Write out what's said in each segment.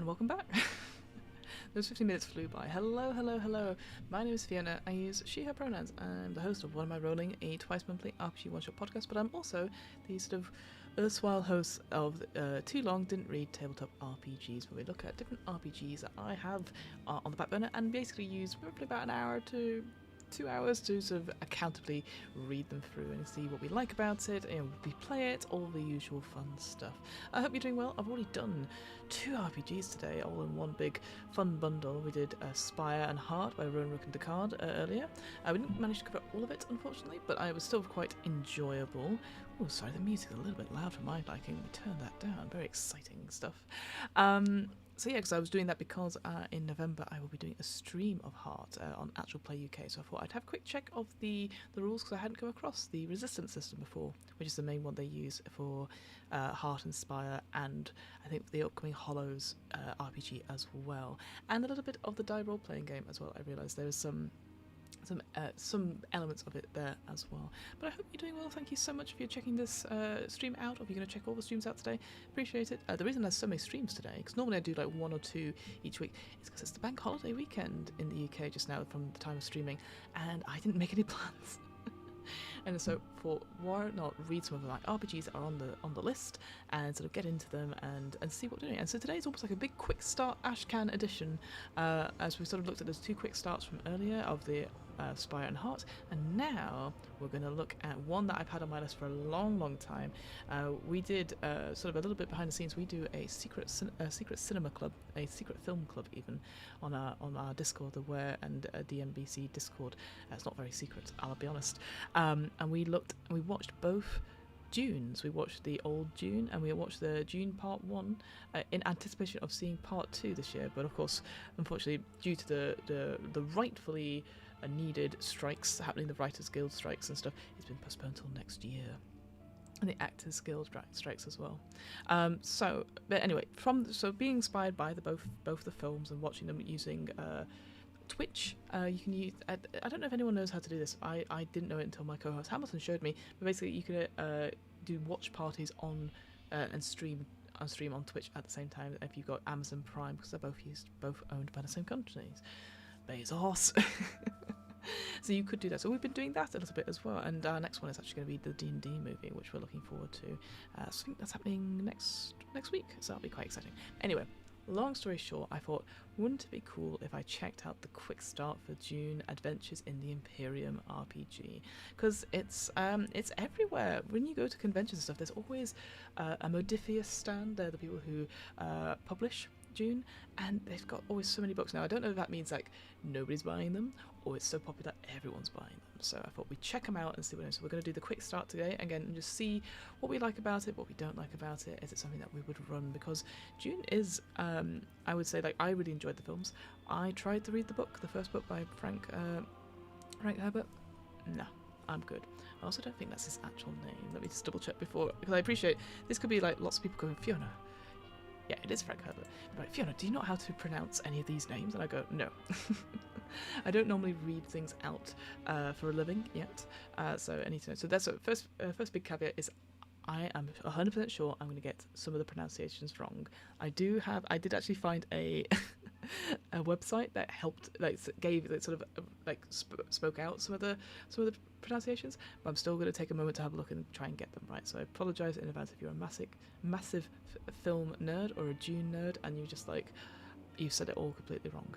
and welcome back. Those 15 minutes flew by. Hello, hello, hello. My name is Fiona. I use she, her pronouns. I'm the host of What Am I Rolling, a twice-monthly RPG one-shot podcast, but I'm also the sort of erstwhile host of Too Long Didn't Read Tabletop RPGs, where we look at different RPGs that I have on the back burner and basically use roughly about an hour to 2 hours to sort of accountably read them through and see what we like about it, and we play it, all the usual fun stuff. I hope you're doing well. I've already done 2 RPGs today, all in one big fun bundle. We did Spire and Heart by Rowan Rook and Descartes earlier. We didn't manage to cover all of it, unfortunately, but it was still quite enjoyable. Oh, sorry, the music's a little bit loud for my liking. We turned that down. Very exciting stuff. So yeah, because I was doing that because in November I will be doing a stream of Heart on Actual Play UK, so I thought I'd have a quick check of the rules because I hadn't come across the resistance system before, which is the main one they use for Heart and Spire, and I think the upcoming Hollows RPG as well, and a little bit of the die role-playing game as well. I realised there is some elements of it there as well. But I hope you're doing well. Thank you so much if you're checking this stream out, or if you're going to check all the streams out today. Appreciate it. The reason there's so many streams today, because normally I do like 1 or 2 each week, is because it's the bank holiday weekend in the UK just now from the time of streaming, and I didn't make any plans. And so why not read some of the like RPGs that are on the list and sort of get into them and see what we're doing. And so today is almost like a big quick start Ashcan edition, as we sort of looked at those 2 quick starts from earlier of the Spire and Heart, and now we're going to look at one that I've had on my list for a long time. We did sort of a little bit behind the scenes. We do a secret cinema club, a secret film club even, on our Discord, the Where and DMBC Discord. It's not very secret, I'll be honest. And we watched both Dunes. We watched the old Dune and we watched the Dune Part 1 in anticipation of seeing Part 2 this year, but of course, unfortunately, due to the rightfully needed strikes happening, the Writers Guild strikes and stuff, it's been postponed till next year. And the Actors Guild strikes as well. But anyway, being inspired by both the films and watching them using Twitch, you can use. I don't know if anyone knows how to do this. I didn't know it until my co-host Hamilton showed me. But basically, you can do watch parties on and stream on Twitch at the same time if you've got Amazon Prime, because they're both owned by the same companies. Bezos. So you could do that. So we've been doing that a little bit as well, and our next one is actually going to be the D&D movie, which we're looking forward to. So I think that's happening next week, so that'll be quite exciting. Anyway, long story short, I thought, wouldn't it be cool if I checked out the quick start for Dune Adventures in the Imperium RPG? Because it's everywhere. When you go to conventions and stuff, there's always a Modiphius stand. They're the people who publish Dune, and they've got always so many books now. I don't know if that means like nobody's buying them or it's so popular everyone's buying them. So I thought we'd check them out and see what it is. So we're going to do the quick start today again and just see what we like about it, what we don't like about it. Is it something that we would run? Because Dune is, I would say, like, I really enjoyed the films. I tried to read the book, the first book by Frank Herbert. No, I'm good. I also don't think that's his actual name. Let me just double check before, because I appreciate this could be like lots of people going, Fiona. Yeah, it is Frank Herbert. Right, Fiona, do you know how to pronounce any of these names? And I go, no. I don't normally read things out for a living yet, so I need to know. So that's first big caveat is I am 100% sure I'm going to get some of the pronunciations wrong. I did actually find a website that helped, spoke out some of the pronunciations, but I'm still going to take a moment to have a look and try and get them right. So I apologise in advance if you're a massive film nerd or a Dune nerd and you're just like, you've said it all completely wrong.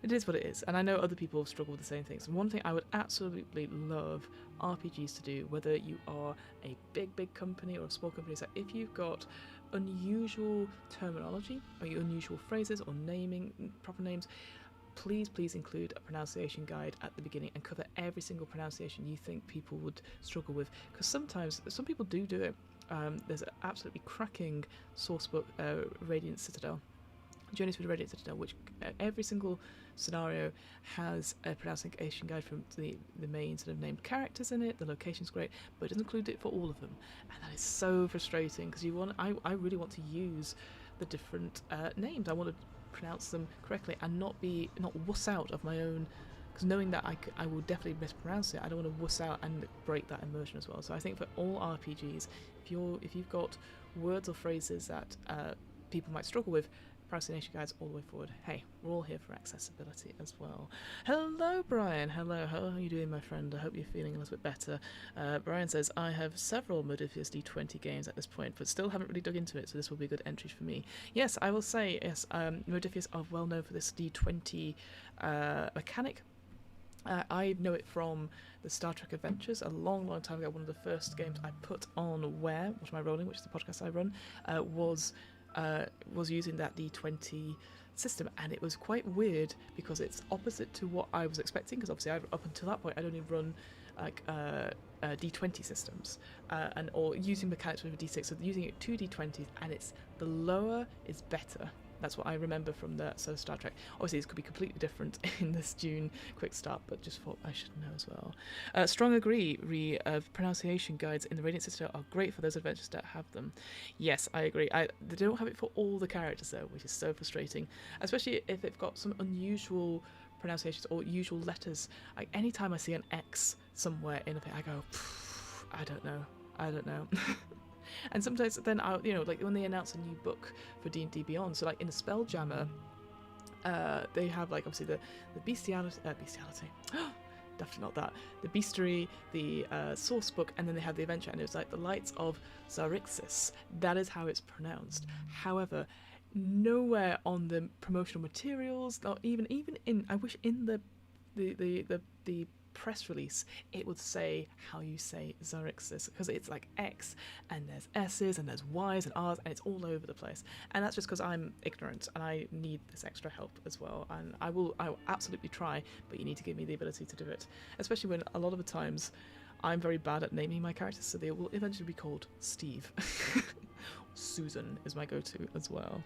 It is what it is, and I know other people struggle with the same things. And one thing I would absolutely love RPGs to do, whether you are a big company or a small company, is that if you've got unusual terminology or unusual phrases or naming proper names, please include a pronunciation guide at the beginning and cover every single pronunciation you think people would struggle with, because sometimes some people do it. There's an absolutely cracking source book, Radiant Citadel, Journeys with Radiant Citadel, which every single scenario has a pronunciation guide from the main sort of named characters in it. The location's great, but it doesn't include it for all of them, and that is so frustrating because I really want to use the different names. I want to pronounce them correctly and not wuss out of my own, because knowing that I will definitely mispronounce it, I don't want to wuss out and break that immersion as well. So I think for all RPGs, if you've got words or phrases that people might struggle with, pronunciation guides all the way forward. Hey, we're all here for accessibility as well. Hello, Brian. Hello, how are you doing, my friend? I hope you're feeling a little bit better. Brian says, I have several Modiphius D20 games at this point, but still haven't really dug into it, so this will be a good entry for me. Yes, I will say, yes, Modiphius are well known for this D20 mechanic. I know it from the Star Trek Adventures a long, long time ago. One of the first games I put on Where, What Am I Rolling, which is the podcast I run, was using that D20 system, and it was quite weird because it's opposite to what I was expecting, because obviously up until that point I'd only run like D20 systems or using mechanics with a D6, so using it 2 D20s, and it's the lower is better. That's what I remember from the Star Trek. Obviously, this could be completely different in this Dune quick start, but just thought I should know as well. Strong agree. Pronunciation guides in the Radiant Sister are great for those adventures that have them. Yes, I agree. They don't have it for all the characters though, which is so frustrating, especially if they've got some unusual pronunciations or usual letters. Like anytime I see an X somewhere in a bit, I go, I don't know. And sometimes then I'll, like when they announce a new book for D&D Beyond, so like in the Spelljammer, they have like obviously the bestiality, definitely not that, the bestiary, the source book, and then they have the adventure, and it's like the Lights of Zarixis. That is how it's pronounced. However, nowhere on the promotional materials, or even in, I wish in the press release it would say how you say Zarixis, because it's like X and there's S's and there's Y's and R's and it's all over the place, and that's just because I'm ignorant and I need this extra help as well, and I will absolutely try, but you need to give me the ability to do it, especially when a lot of the times I'm very bad at naming my characters, so they will eventually be called Steve. Susan is my go-to as well.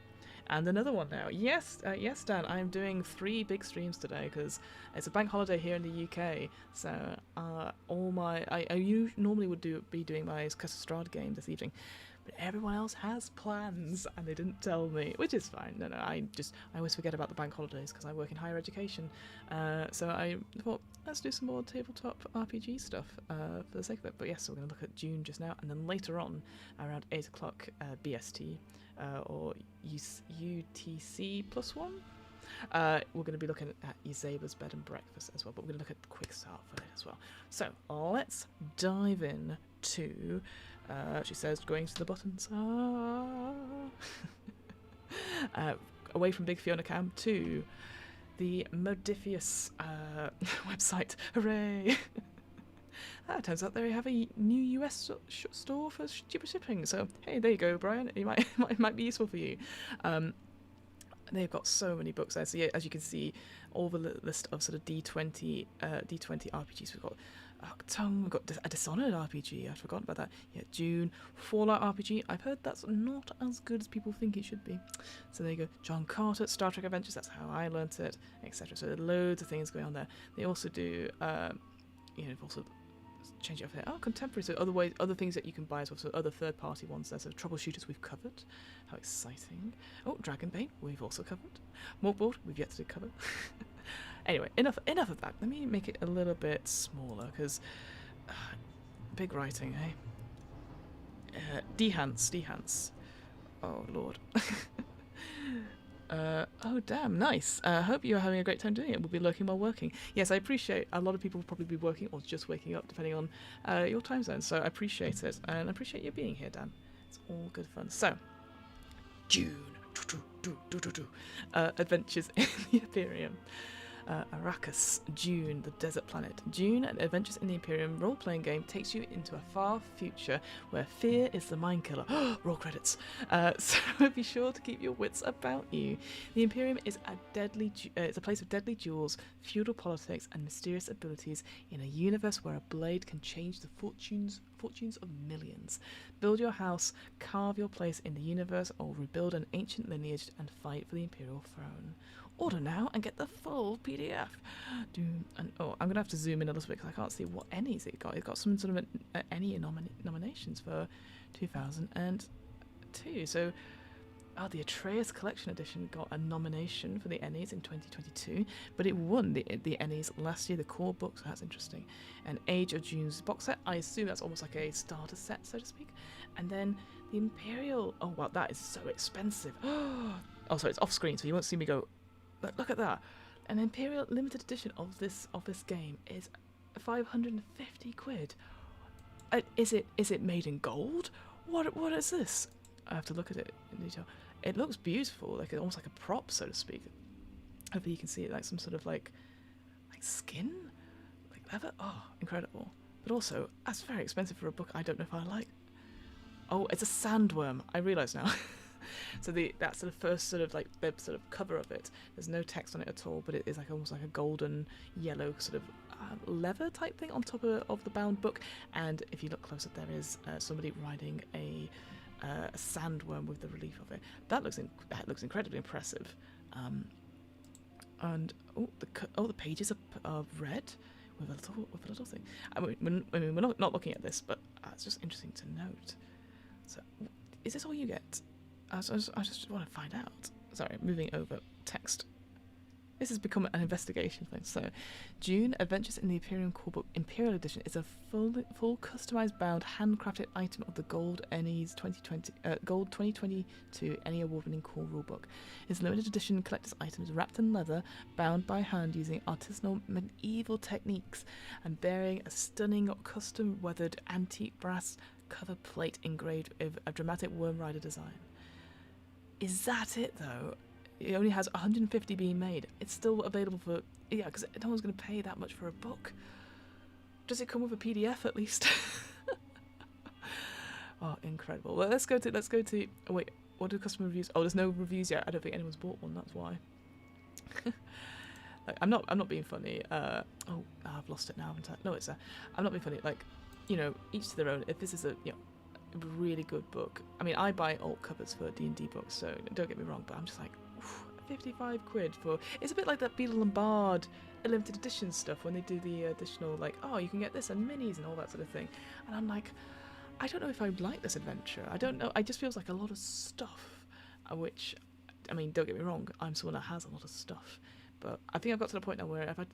And another one now. Yes, Dan, I'm doing 3 big streams today because it's a bank holiday here in the UK. So I normally would be doing my Strahd game this evening, but everyone else has plans and they didn't tell me, which is fine. No, I always forget about the bank holidays because I work in higher education. So I thought, let's do some more tabletop RPG stuff for the sake of it. But yes, so we're going to look at Dune just now, and then later on around 8 o'clock BST. Or UTC +1. We're going to be looking at Isabe's Bed and Breakfast as well, but we're going to look at the quick start for it as well. So let's dive in to, she says, going to the buttons, away from Big Fiona Cam to the Modiphius website. Hooray! It turns out they have a new US store for cheaper shipping. So hey, there you go, Brian. It might be useful for you. They've got so many books there. So yeah, as you can see, all the list of sort of D20 RPGs. We've got Tongue. We've got a Dishonored RPG. I'd forgotten about that. Yeah, Dune, Fallout RPG. I've heard that's not as good as people think it should be. So there you go. John Carter, Star Trek Adventures. That's how I learnt it, etc. So there are loads of things going on there. They also do, they've also change it up there. Contemporary, so other things that you can buy as well, so other third-party ones there. So Troubleshooters we've covered. How exciting. Dragonbane we've also covered. Morkboard we've yet to cover. Anyway, enough of that. Let me make it a little bit smaller, because big writing, eh? Dehance. Oh, Lord. Oh damn, nice. Hope you're having a great time doing it. We'll be lurking while working. Yes, I appreciate a lot of people will probably be working or just waking up depending on your time zone, so I appreciate it, and I appreciate you being here, Dan. It's all good fun. So, Dune. Adventures in the Imperium. Arrakis, Dune, the desert planet. Dune, an Adventures in the Imperium role-playing game, takes you into a far future where fear is the mind killer. Roll credits. So be sure to keep your wits about you. The Imperium is it's a place of deadly duels, feudal politics, and mysterious abilities in a universe where a blade can change the fortunes of millions. Build your house, carve your place in the universe, or rebuild an ancient lineage and fight for the Imperial throne. Order now and get the full PDF. I'm going to have to zoom in a little bit because I can't see what Ennies it got. It got some sort of Ennie nominations for 2002. So, the Atreus Collection Edition got a nomination for the Ennies in 2022, but it won the Ennies last year, the core book, so that's interesting. And Age of Dune's box set, I assume that's almost like a starter set, so to speak. And then The Imperial. Oh wow, that is so expensive. Oh, sorry, it's off screen, so you won't see me go. Look at that. An Imperial limited edition of this game is 550 quid. Is it made in gold? What is this? I have to look at it in detail. It looks beautiful, like almost like a prop, so to speak. Hopefully you can see it, like some sort of like skin, like leather. Oh, incredible! But also, that's very expensive for a book. I don't know if I like. Oh, it's a sandworm. I realise now. So that's the first sort of like the sort of cover of it. There's no text on it at all, but it is like almost like a golden yellow sort of leather type thing on top of the bound book. And if you look closer, there is somebody riding a sandworm with the relief of it. That looks incredibly impressive. And the pages are red with a little thing. I mean, we're not looking at this, but it's just interesting to note. So, is this all you get? I just want to find out. Sorry, moving over text. This has become an investigation thing. So, Dune Adventures in the Imperium Core Book Imperial Edition is a full customized bound handcrafted item of the Gold NE's 2022 NE award-winning core rulebook. It's a limited edition collector's items wrapped in leather, bound by hand using artisanal medieval techniques, and bearing a stunning custom-weathered antique brass cover plate engraved with a dramatic Worm Rider design. Is that it though? It only has 150 being made. It's still available for because no one's going to pay that much for a book. Does it come with a PDF at least? Oh, incredible. Well, let's go to. Oh, wait, what do customer reviews? Oh, there's no reviews yet. I don't think anyone's bought one. That's why. Like, I'm not being funny. I've lost it now, haven't I? No, it's I'm not being funny. Like, each to their own. If this is a really good book. I mean, I buy alt covers for D&D books, so don't get me wrong, but I'm just like, 55 quid for... It's a bit like that Beetle and Bard limited edition stuff when they do the additional, like, oh, you can get this and minis and all that sort of thing. And I'm like, I don't know if I would like this adventure. I don't know. It just feels like a lot of stuff, which, I mean, don't get me wrong, I'm someone that has a lot of stuff. But I think I've got to the point now where if I'm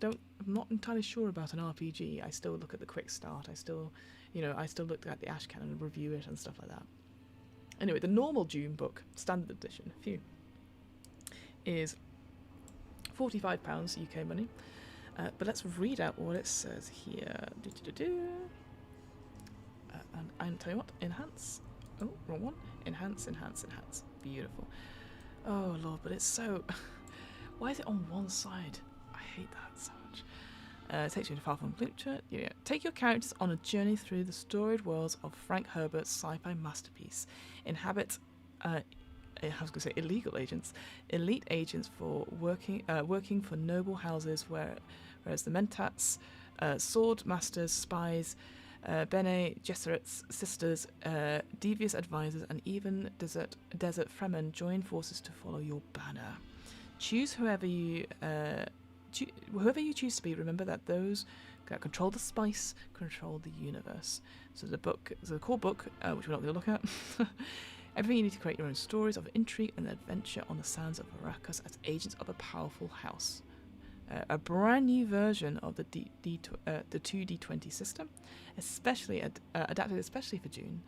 not entirely sure about an RPG, I still look at the quick start. I still look at the Ash Cannon and review it and stuff like that. Anyway, the normal Dune book, standard edition, is £45 UK money. But let's read out what it says here. And I'll tell you what, enhance. Oh, wrong one. Enhance. Beautiful. Oh, Lord, but it's so... Why is it on one side? I hate that so much. It takes you to far from literature. Take your characters on a journey through the storied worlds of Frank Herbert's sci-fi masterpiece. Inhabit, I was going to say illegal agents, elite agents for working for noble houses, whereas the Mentats, sword masters, spies, Bene Gesserit's sisters, devious advisors, and even desert Fremen join forces to follow your banner. Choose whoever you choose to be. Remember that those that control the spice control the universe. So the core book, which we're not going to look at. Everything you need to create your own stories of intrigue and adventure on the sands of Arrakis as agents of a powerful house. A brand new version of the 2D20 system, especially adapted especially for Dune.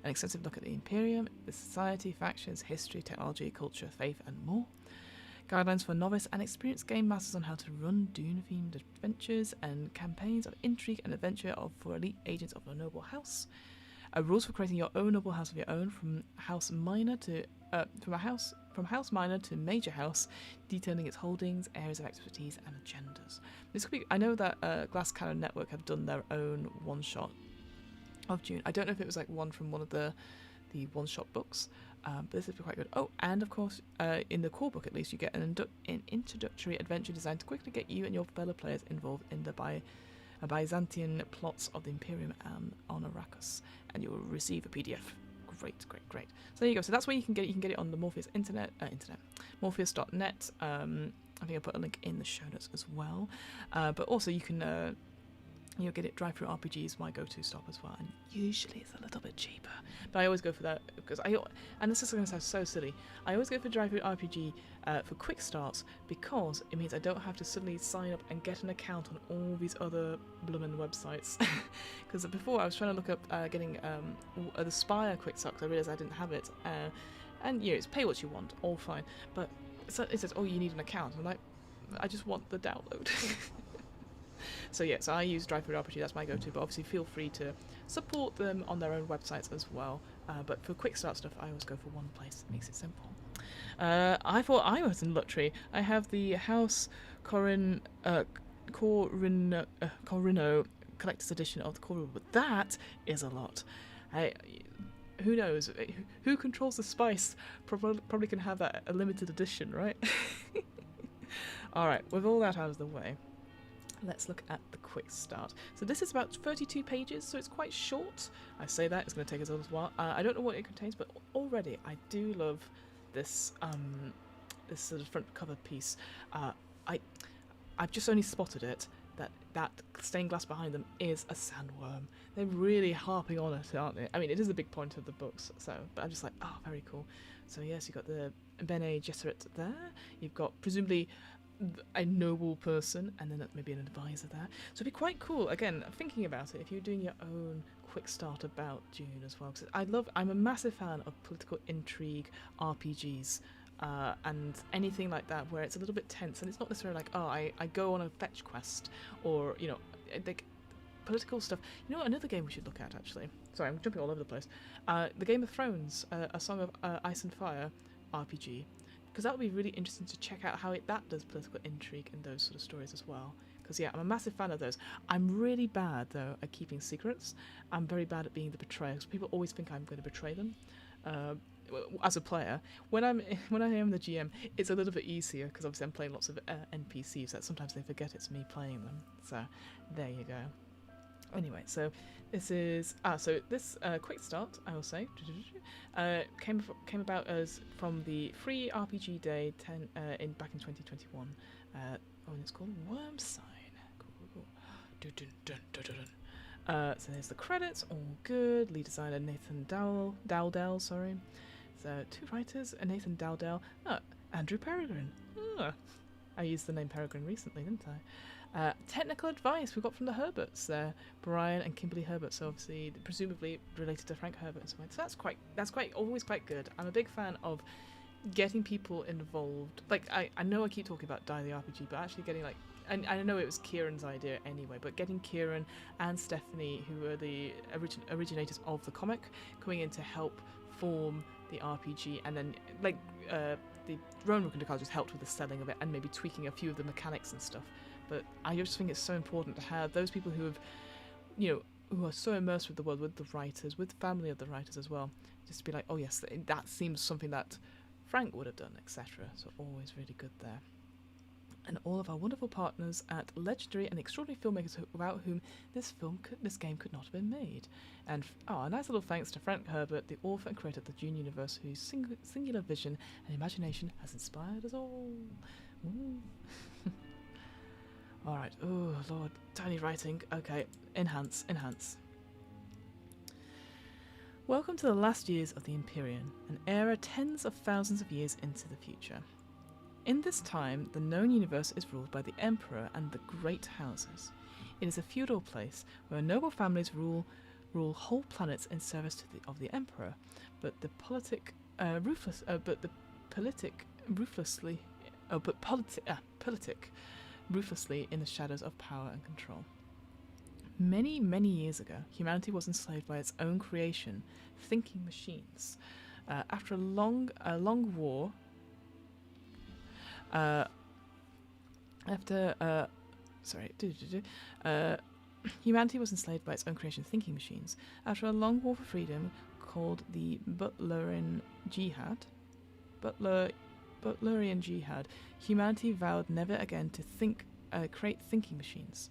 An extensive look at the Imperium, the society, factions, history, technology, culture, faith, and more. Guidelines for novice and experienced game masters on how to run Dune-themed adventures and campaigns of intrigue and adventure for elite agents of a noble house. Rules for creating your own noble house of your own, from house minor to major house, detailing its holdings, areas of expertise, and agendas. This could be. I know that Glass Cannon Network have done their own one-shot of Dune. I don't know if it was like one from one of the one-shot books. But this has been quite good. Oh, and of course, in the core book at least, you get an introductory adventure designed to quickly get you and your fellow players involved in the Byzantine plots of the Imperium and on Arrakis, and you will receive a PDF. Great. So there you go. So that's where you can get it. You can get it on the Morpheus internet, Morpheus.net. I think I'll put a link in the show notes as well. But also you can You'll get it. Drive-through RPG is my go-to stop as well, and usually it's a little bit cheaper. But I always go for that because and this is going to sound so silly, I always go for drive-through RPG for quick starts because it means I don't have to suddenly sign up and get an account on all these other bloomin' websites. Because before I was trying to look up getting the Spire quick start because I realised I didn't have it, and it's pay what you want, all fine. But it says, oh, you need an account. I'm like, I just want the download. So so I use Drive-Through RPG, that's my go-to, but obviously feel free to support them on their own websites as well. But for quick start stuff, I always go for one place. It makes it simple. I thought I was in luxury. I have the House Corrino Collector's Edition of the Core Rule, but that is a lot. Who knows? Who controls the spice probably can have that a limited edition, right? Alright, with all that out of the way, let's look at the quick start. So this is about 32 pages, so it's quite short. I say that, it's going to take us a little while. I don't know what it contains, but already I do love this this sort of front cover piece. I've just only spotted it, that stained glass behind them is a sandworm. They're really harping on it, aren't they? I mean, it is a big point of the books, but I'm just like, oh, very cool. So yes, you've got the Bene Gesserit there. You've got presumably a noble person, and then maybe an advisor there. So it'd be quite cool, again, thinking about it, if you're doing your own quick start about Dune as well. Because I'm a massive fan of political intrigue RPGs, and anything like that where it's a little bit tense, and it's not necessarily like, oh, I go on a fetch quest, or, like political stuff. Another game we should look at, actually. Sorry, I'm jumping all over the place. The Game of Thrones, A Song of Ice and Fire RPG. Because that would be really interesting to check out how that does political intrigue and those sort of stories as well. Because I'm a massive fan of those. I'm really bad though at keeping secrets. I'm very bad at being the betrayer, because people always think I'm going to betray them. As a player, when I am the GM, it's a little bit easier because obviously I'm playing lots of NPCs that sometimes they forget it's me playing them. So there you go. Anyway, so this is this quick start, I will say, came about as from the free RPG day back in 2021. And it's called Worm Sign. So there's the credits, all good. Lead designer Nathan Dowdell, sorry. So 2 writers, Nathan Dowdell, Andrew Peregrine. I used the name Peregrine recently, didn't I? Technical advice we got from the Herberts there, Brian and Kimberly Herbert, so obviously presumably related to Frank Herbert and so on. So that's always quite good. I'm a big fan of getting people involved. Like I know I keep talking about Die the RPG, but actually getting and I know it was Kieran's idea anyway, but getting Kieran and Stephanie, who are the originators of the comic, coming in to help form the RPG, and then the Rowan Rukendakal just helped with the selling of it and maybe tweaking a few of the mechanics and stuff. But I just think it's so important to have those people who have, who are so immersed with the world, with the writers, with the family of the writers as well, just to be like, oh yes, that seems something that Frank would have done, etc. So always really good there. And all of our wonderful partners at legendary and extraordinary filmmakers without whom this game could not have been made. And a nice little thanks to Frank Herbert, the author and creator of the Dune universe, whose singular vision and imagination has inspired us all. Alright, oh lord, tiny writing. Okay, enhance. Welcome to the last years of the Imperium, an era tens of thousands of years into the future. In this time, the known universe is ruled by the Emperor and the Great Houses. It is a feudal place where noble families rule whole planets in service of the Emperor, but the politic ruthlessly in the shadows of power and control. Many, many years ago, humanity was enslaved by its own creation, thinking machines. After a long war, humanity was enslaved by its own creation, thinking machines. After a long war for freedom, called the Butlerian Jihad, humanity vowed never again to create thinking machines.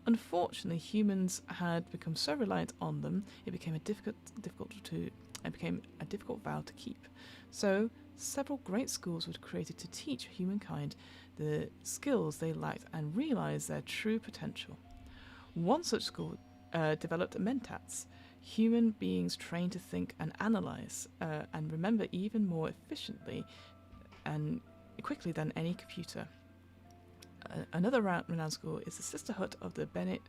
Unfortunately, humans had become so reliant on them, it became a difficult vow to keep. So, several great schools were created to teach humankind the skills they lacked and realize their true potential. One such school developed mentats, human beings trained to think and analyze and remember even more efficiently and quickly than any computer. Another renowned school is the Sisterhood of the Bene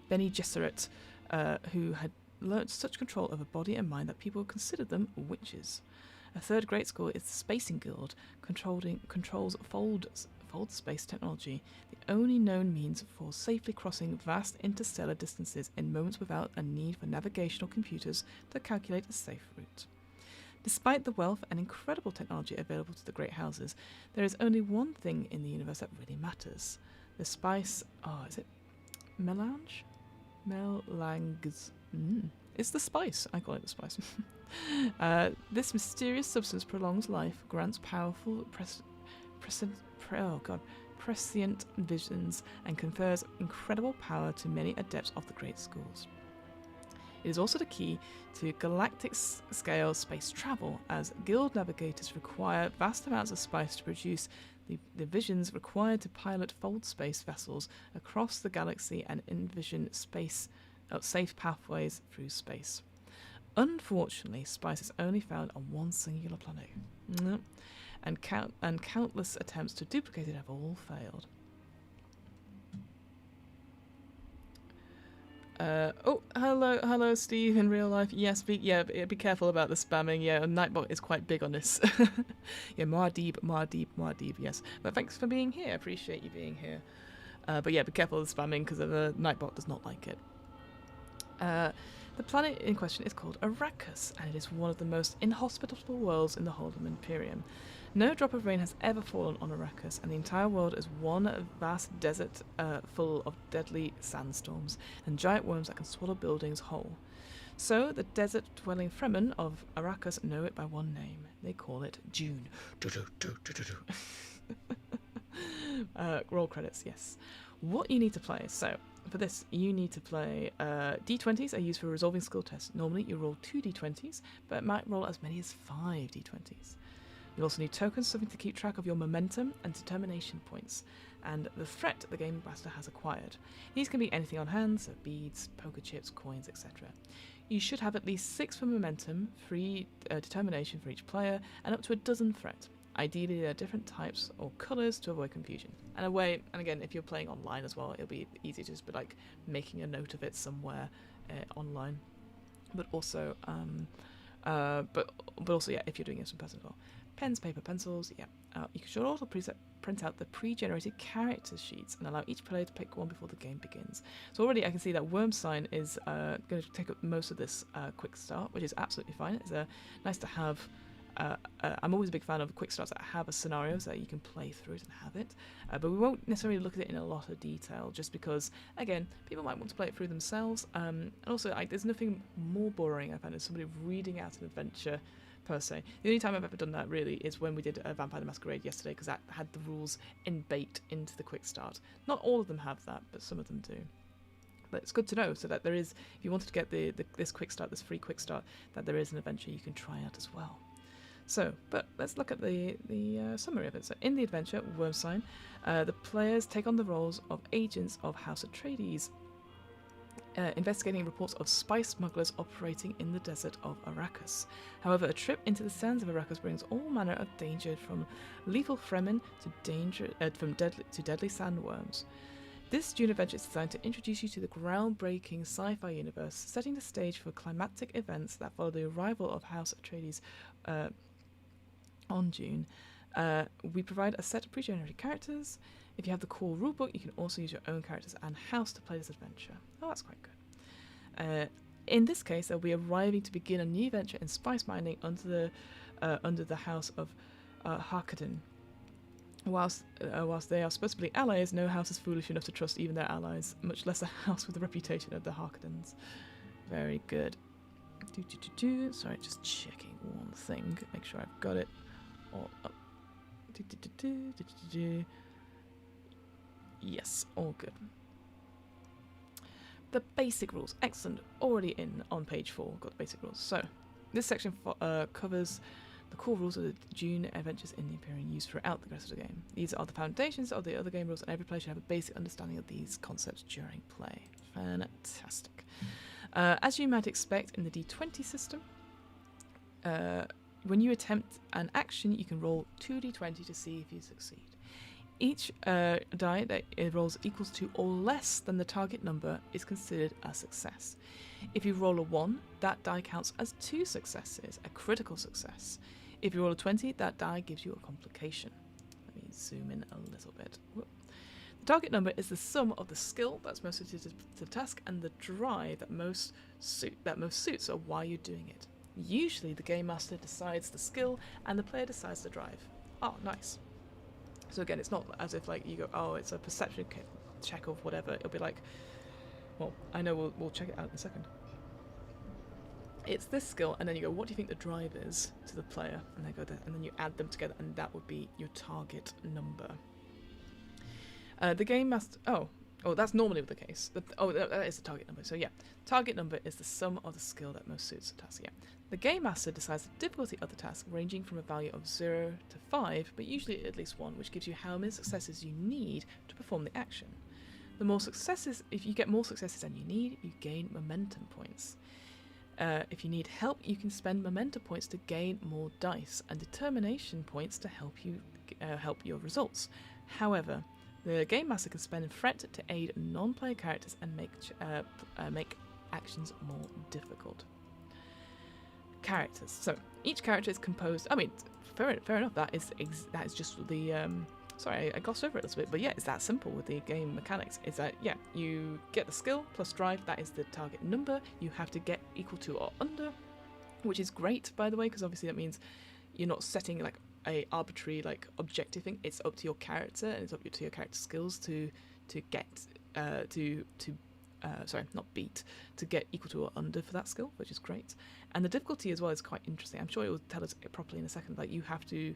Gesserit, who had learnt such control over body and mind that people considered them witches. A third great school is the Spacing Guild, controls fold space technology, the only known means for safely crossing vast interstellar distances in moments without a need for navigational computers to calculate a safe route. Despite the wealth and incredible technology available to the great houses, there is only one thing in the universe that really matters. The spice... Oh, is it melange? Melanges. It's the spice. I call it the spice. This mysterious substance prolongs life, grants powerful prescient visions, and confers incredible power to many adepts of the great schools. It is also the key to galactic-scale space travel, as guild navigators require vast amounts of spice to produce the visions required to pilot fold space vessels across the galaxy and envision safe pathways through space. Unfortunately, spice is only found on one singular planet, and countless attempts to duplicate it have all failed. Hello, Steve. In real life, yes, be careful about the spamming. Yeah, Nightbot is quite big on this. Yeah, Muad'Dib, yes. But thanks for being here. Appreciate you being here. But yeah, be careful of the spamming because the Nightbot does not like it. The planet in question is called Arrakis, and it is one of the most inhospitable worlds in the whole of Imperium. No drop of rain has ever fallen on Arrakis, and the entire world is one vast desert full of deadly sandstorms and giant worms that can swallow buildings whole. So the desert-dwelling Fremen of Arrakis know it by one name. They call it Dune. Roll credits, yes. What you need to play. So, for this, you need to play D20s are used for resolving skill tests. Normally, you roll 2 D20s, but it might roll as many as 5 D20s. You'll also need tokens, something to keep track of your momentum and determination points, and the threat the game master has acquired. These can be anything on hand, so beads, poker chips, coins, etc. You should have at least 6 for momentum, 3 determination for each player, and up to a dozen threat. Ideally, there are different types or colours to avoid confusion. And again, if you're playing online as well, it'll be easy to just be like making a note of it somewhere online. But also, yeah, if you're doing it in person as well. Pens, paper, pencils, yeah. You should also print out the pre-generated character sheets and allow each player to pick one before the game begins. So already I can see that Worm Sign is going to take up most of this quick start, which is absolutely fine. It's nice to have. I'm always a big fan of quick starts that have a scenario so that you can play through it and have it. But we won't necessarily look at it in a lot of detail just because, again, people might want to play it through themselves. And also, there's nothing more boring, I find, than somebody reading out an adventure per se. The only time I've ever done that really is when we did Vampire the Masquerade yesterday, because that had the rules baked into the quick start. Not all of them have that, but some of them do. But it's good to know so that there is, if you wanted to get this quick start, this free quick start, that there is an adventure you can try out as well. So, but let's look at the summary of it. So, in the adventure, Worm Sign, the players take on the roles of agents of House Atreides, investigating reports of spice smugglers operating in the desert of Arrakis. However, a trip into the sands of Arrakis brings all manner of danger, from lethal Fremen to deadly sandworms. This Dune adventure is designed to introduce you to the groundbreaking sci-fi universe, setting the stage for climactic events that follow the arrival of House Atreides on Dune. We provide a set of pre-generated characters. If you have the core rulebook, you can also use your own characters and house to play this adventure. Oh, that's quite good. In this case, they'll be arriving to begin a new venture in spice mining under the house of Harkonnen. Whilst they are supposed to be allies, no house is foolish enough to trust even their allies, much less a house with the reputation of the Harkonnens. Very good. Sorry, just checking one thing. Make sure I've got it all up. Yes, all good. The basic rules. Excellent. Already in on page 4. Got the basic rules. So, this section covers the core rules of the Dune adventures in the Imperium used throughout the rest of the game. These are the foundations of the other game rules, and every player should have a basic understanding of these concepts during play. Fantastic. As you might expect in the D20 system, when you attempt an action, you can roll 2d20 to see if you succeed. Each die that it rolls equals to or less than the target number is considered a success. If you roll a 1, that die counts as 2 successes, a critical success. If you roll a 20, that die gives you a complication. Let me zoom in a little bit. Whoop. The target number is the sum of the skill that's most suited to the task and the drive that most suits or why you're doing it. Usually the game master decides the skill and the player decides the drive. Oh, nice. So again, it's not as if like you go, oh, it's a perception check of whatever. It'll be like, well, I know we'll check it out in a second. It's this skill, and then you go, what do you think the drive is to the player? And they go there, and then you add them together, and that would be your target number. The game master. Oh, that's normally the case. That is the target number. So yeah, target number is the sum of the skill that most suits the task. Yeah, the game master decides the difficulty of the task, ranging from a value of 0 to 5, but usually at least 1, which gives you how many successes you need to perform the action. The more successes, if you get more successes than you need, you gain momentum points. If you need help, you can spend momentum points to gain more dice, and determination points to help you help your results. However, the game master can spend threat to aid non-player characters and make actions more difficult. Characters. So each character is composed. I mean, fair enough. That is just the. Sorry, I glossed over it a little bit, but yeah, it's that simple with the game mechanics. Is that you get the skill plus drive. That is the target number. You have to get equal to or under, which is great, by the way, because obviously that means you're not setting like a arbitrary like objective thing. It's up to your character, and it's up to your character skills to get to get equal to or under for that skill, which is great. And the difficulty as well is quite interesting. I'm sure it will tell us properly in a second. Like you have to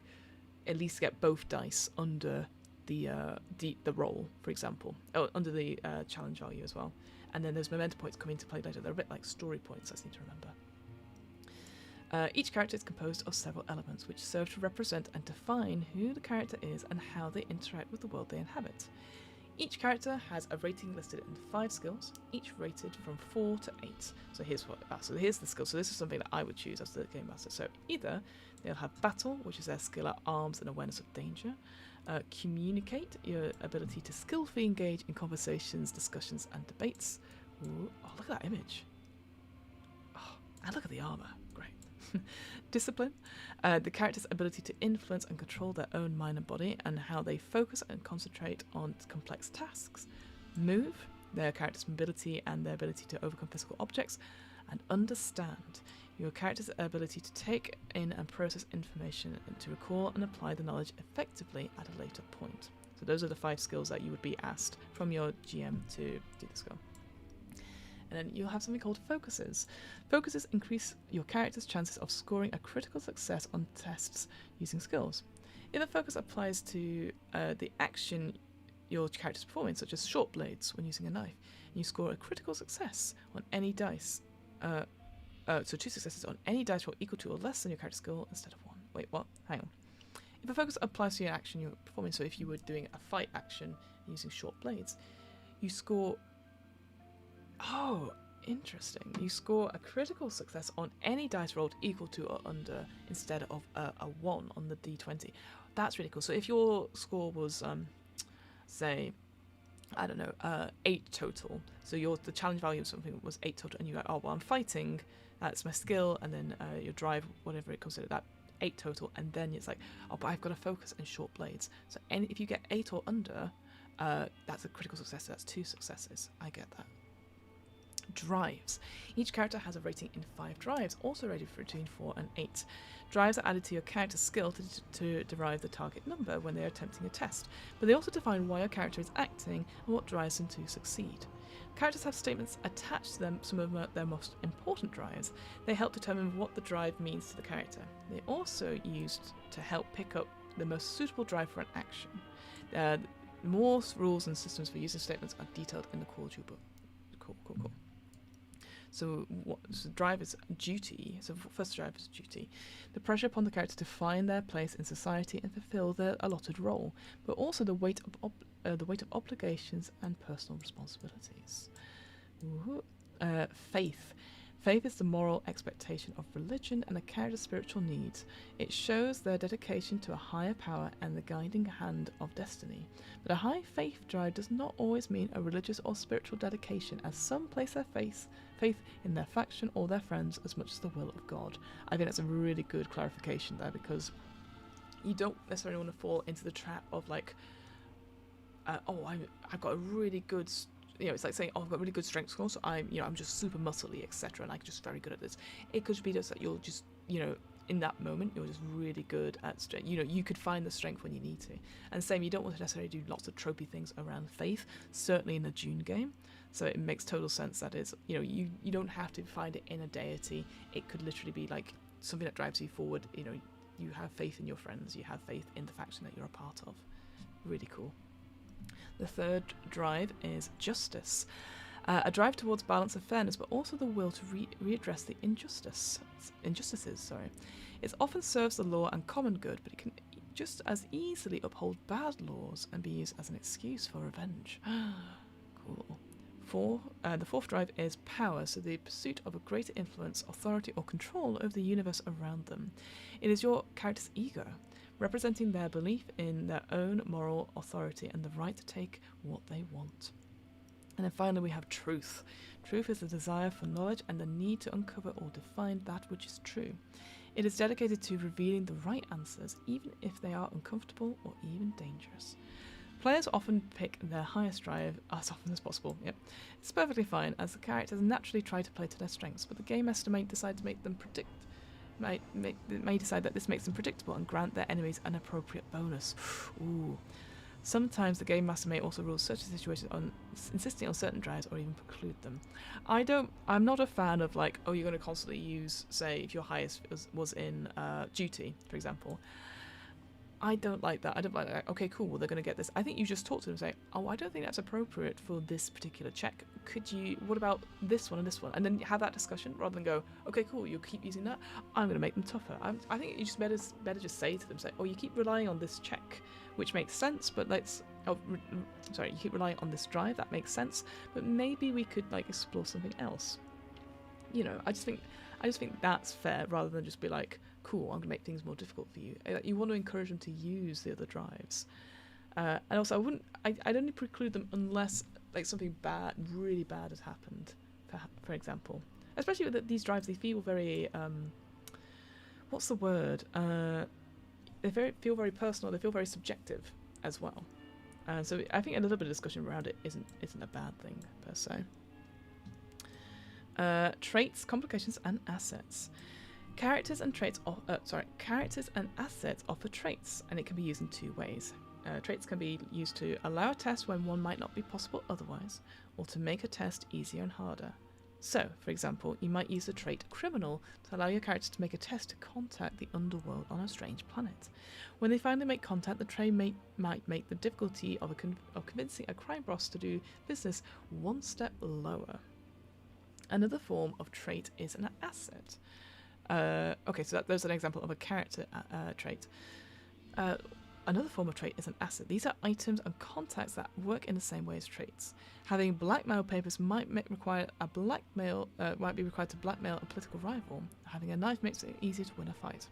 at least get both dice under the roll, for example, under the challenge value as well. And then there's momentum points come into play later. They're a bit like story points, I just need to remember. Each character is composed of several elements which serve to represent and define who the character is and how they interact with the world they inhabit. Each character has a rating listed in 5 skills, each rated from 4 to 8. So here's the skill. So this is something that I would choose as the game master. So either they'll have battle, which is their skill at arms and awareness of danger. Communicate, your ability to skillfully engage in conversations, discussions, and debates. Ooh, oh, look at that image. Oh, and look at the armor. Great. Discipline, the character's ability to influence and control their own mind and body and how they focus and concentrate on complex tasks. Move, their character's mobility and their ability to overcome physical objects. And understand, your character's ability to take in and process information and to recall and apply the knowledge effectively at a later point. So those are the 5 skills that you would be asked from your GM to do the skill. And then you'll have something called focuses. Focuses increase your character's chances of scoring a critical success on tests using skills. If a focus applies to the action your character's performing, such as short blades when using a knife, and you score a critical success on any dice, so 2 successes on any dice roll equal to or less than your character's skill instead of 1. Wait, what? Hang on. If a focus applies to an action you're performing, so if you were doing a fight action using short blades, you score... Oh, interesting. You score a critical success on any dice rolled equal to or under instead of a 1 on the d20. That's really cool. So if your score was, say, I don't know, 8 total, so the challenge value of something was 8 total, and you're like, oh, well, I'm fighting, that's my skill, and then your drive, whatever it comes to, that 8 total, and then it's like, oh, but I've got to focus in short blades. So if you get 8 or under, that's a critical success, so that's 2 successes. I get that. Drives. Each character has a rating in 5 drives, also rated between 4 and 8. Drives are added to your character's skill to derive the target number when they are attempting a test, but they also define why your character is acting and what drives them to succeed. Characters have statements attached to them, some of their most important drives. They help determine what the drive means to the character. They're also used to help pick up the most suitable drive for an action. More rules and systems for using statements are detailed in the core book. Cool. So drive is duty. So first drive is duty. The pressure upon the character to find their place in society and fulfill their allotted role, but also the weight of obligations and personal responsibilities. Faith. Faith is the moral expectation of religion and a character's spiritual needs. It shows their dedication to a higher power and the guiding hand of destiny. But a high faith drive does not always mean a religious or spiritual dedication, as some place their faith in their faction or their friends as much as the will of God. I think that's a really good clarification there, because you don't necessarily want to fall into the trap of like, I've got a really good... it's like saying, I've got really good strength score, so I'm just super muscly, etc., and I'm just very good at this. It could be just that you're just, in that moment, you're just really good at strength. You could find the strength when you need to. And same, you don't want to necessarily do lots of tropey things around faith, certainly in a Dune game. So it makes total sense that is, you don't have to find it in a deity. It could literally be like something that drives you forward. You have faith in your friends, you have faith in the faction that you're a part of. Really cool. The third drive is justice. A drive towards balance and fairness, but also the will to readdress the injustices. It often serves the law and common good, but it can just as easily uphold bad laws and be used as an excuse for revenge. Cool. The fourth drive is power, so the pursuit of a greater influence, authority, or control over the universe around them. It is your character's ego, representing their belief in their own moral authority and the right to take what they want. And then finally we have truth. Truth is the desire for knowledge and the need to uncover or define that which is true. It is dedicated to revealing the right answers, even if they are uncomfortable or even dangerous. Players often pick their highest drive as often as possible. Yep, it's perfectly fine, as the characters naturally try to play to their strengths, but the game master may decide to make them may decide that this makes them predictable and grant their enemies an appropriate bonus. Ooh. Sometimes the game master may also rule certain situations on insisting on certain drives or even preclude them. I'm not a fan of like, you're going to constantly use, say, if your highest was in duty, for example. I don't like that. Okay, cool, well, they're going to get this. I think you just talk to them and say, I don't think that's appropriate for this particular check. What about this one and this one? And then have that discussion rather than go, okay, cool, you'll keep using that. I'm going to make them tougher. I think you just better just say to them, you keep relying on this check, which makes sense, but you keep relying on this drive, that makes sense, but maybe we could like explore something else. I just think that's fair, rather than just be like, cool, I'm going to make things more difficult for you. You want to encourage them to use the other drives. And also, I'd only preclude them unless like something bad, really bad has happened, for example. Especially with these drives, they feel very, what's the word? They feel very personal, they feel very subjective as well. So I think a little bit of discussion around it isn't a bad thing, per se. Traits, complications, and assets. Characters and assets offer traits, and it can be used in two ways. Traits can be used to allow a test when one might not be possible otherwise, or to make a test easier and harder. So, for example, you might use the trait Criminal to allow your character to make a test to contact the underworld on a strange planet. When they finally make contact, the trait might make the difficulty of convincing a crime boss to do business one step lower. Another form of trait is an asset. Okay, so there's an example of a character trait. Another form of trait is an asset. These are items and contacts that work in the same way as traits. Having blackmail papers might be required to blackmail a political rival. Having a knife makes it easier to win a fight.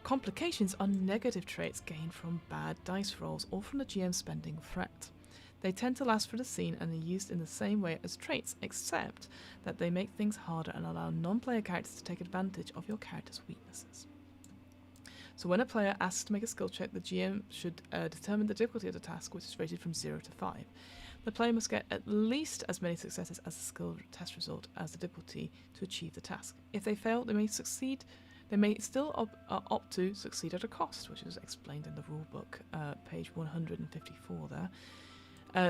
Complications are negative traits gained from bad dice rolls or from the GM spending threat. They tend to last for the scene and are used in the same way as traits, except that they make things harder and allow non-player characters to take advantage of your character's weaknesses. So when a player asks to make a skill check, the GM should determine the difficulty of the task, which is rated from 0 to 5. The player must get at least as many successes as the skill test result as the difficulty to achieve the task. If they fail, they may succeed. They may still opt to succeed at a cost, which is explained in the rulebook, page 154 there.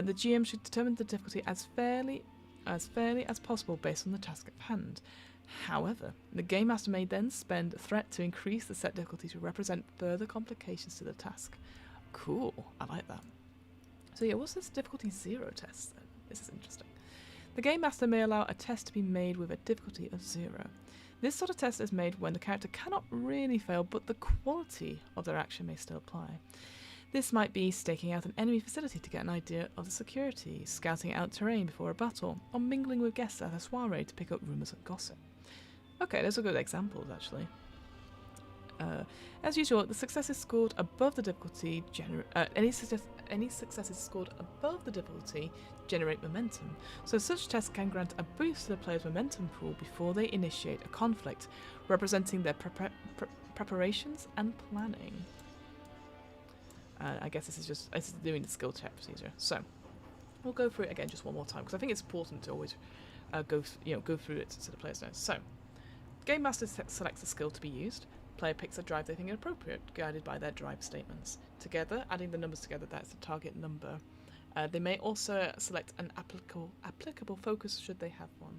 The GM should determine the difficulty as fairly as possible based on the task at hand. However, the game master may then spend a threat to increase the set difficulty to represent further complications to the task. Cool, I like that. So yeah, what's this difficulty 0 test then? This is interesting. The Game Master may allow a test to be made with a difficulty of 0. This sort of test is made when the character cannot really fail, but the quality of their action may still apply. This might be staking out an enemy facility to get an idea of the security, scouting out terrain before a battle, or mingling with guests at a soiree to pick up rumours and gossip. Okay, those are good examples, actually. As usual, the successes scored above the difficulty any successes scored above the difficulty generate momentum, so such tests can grant a boost to the player's momentum pool before they initiate a conflict, representing their preparations and planning. I guess this is doing the skill check procedure. So we'll go through it again just one more time because I think it's important to always go through it so the players know. So, Game Master selects a skill to be used. Player picks a drive they think is appropriate, guided by their drive statements. Together, adding the numbers together, that's the target number. They may also select an applicable focus should they have one.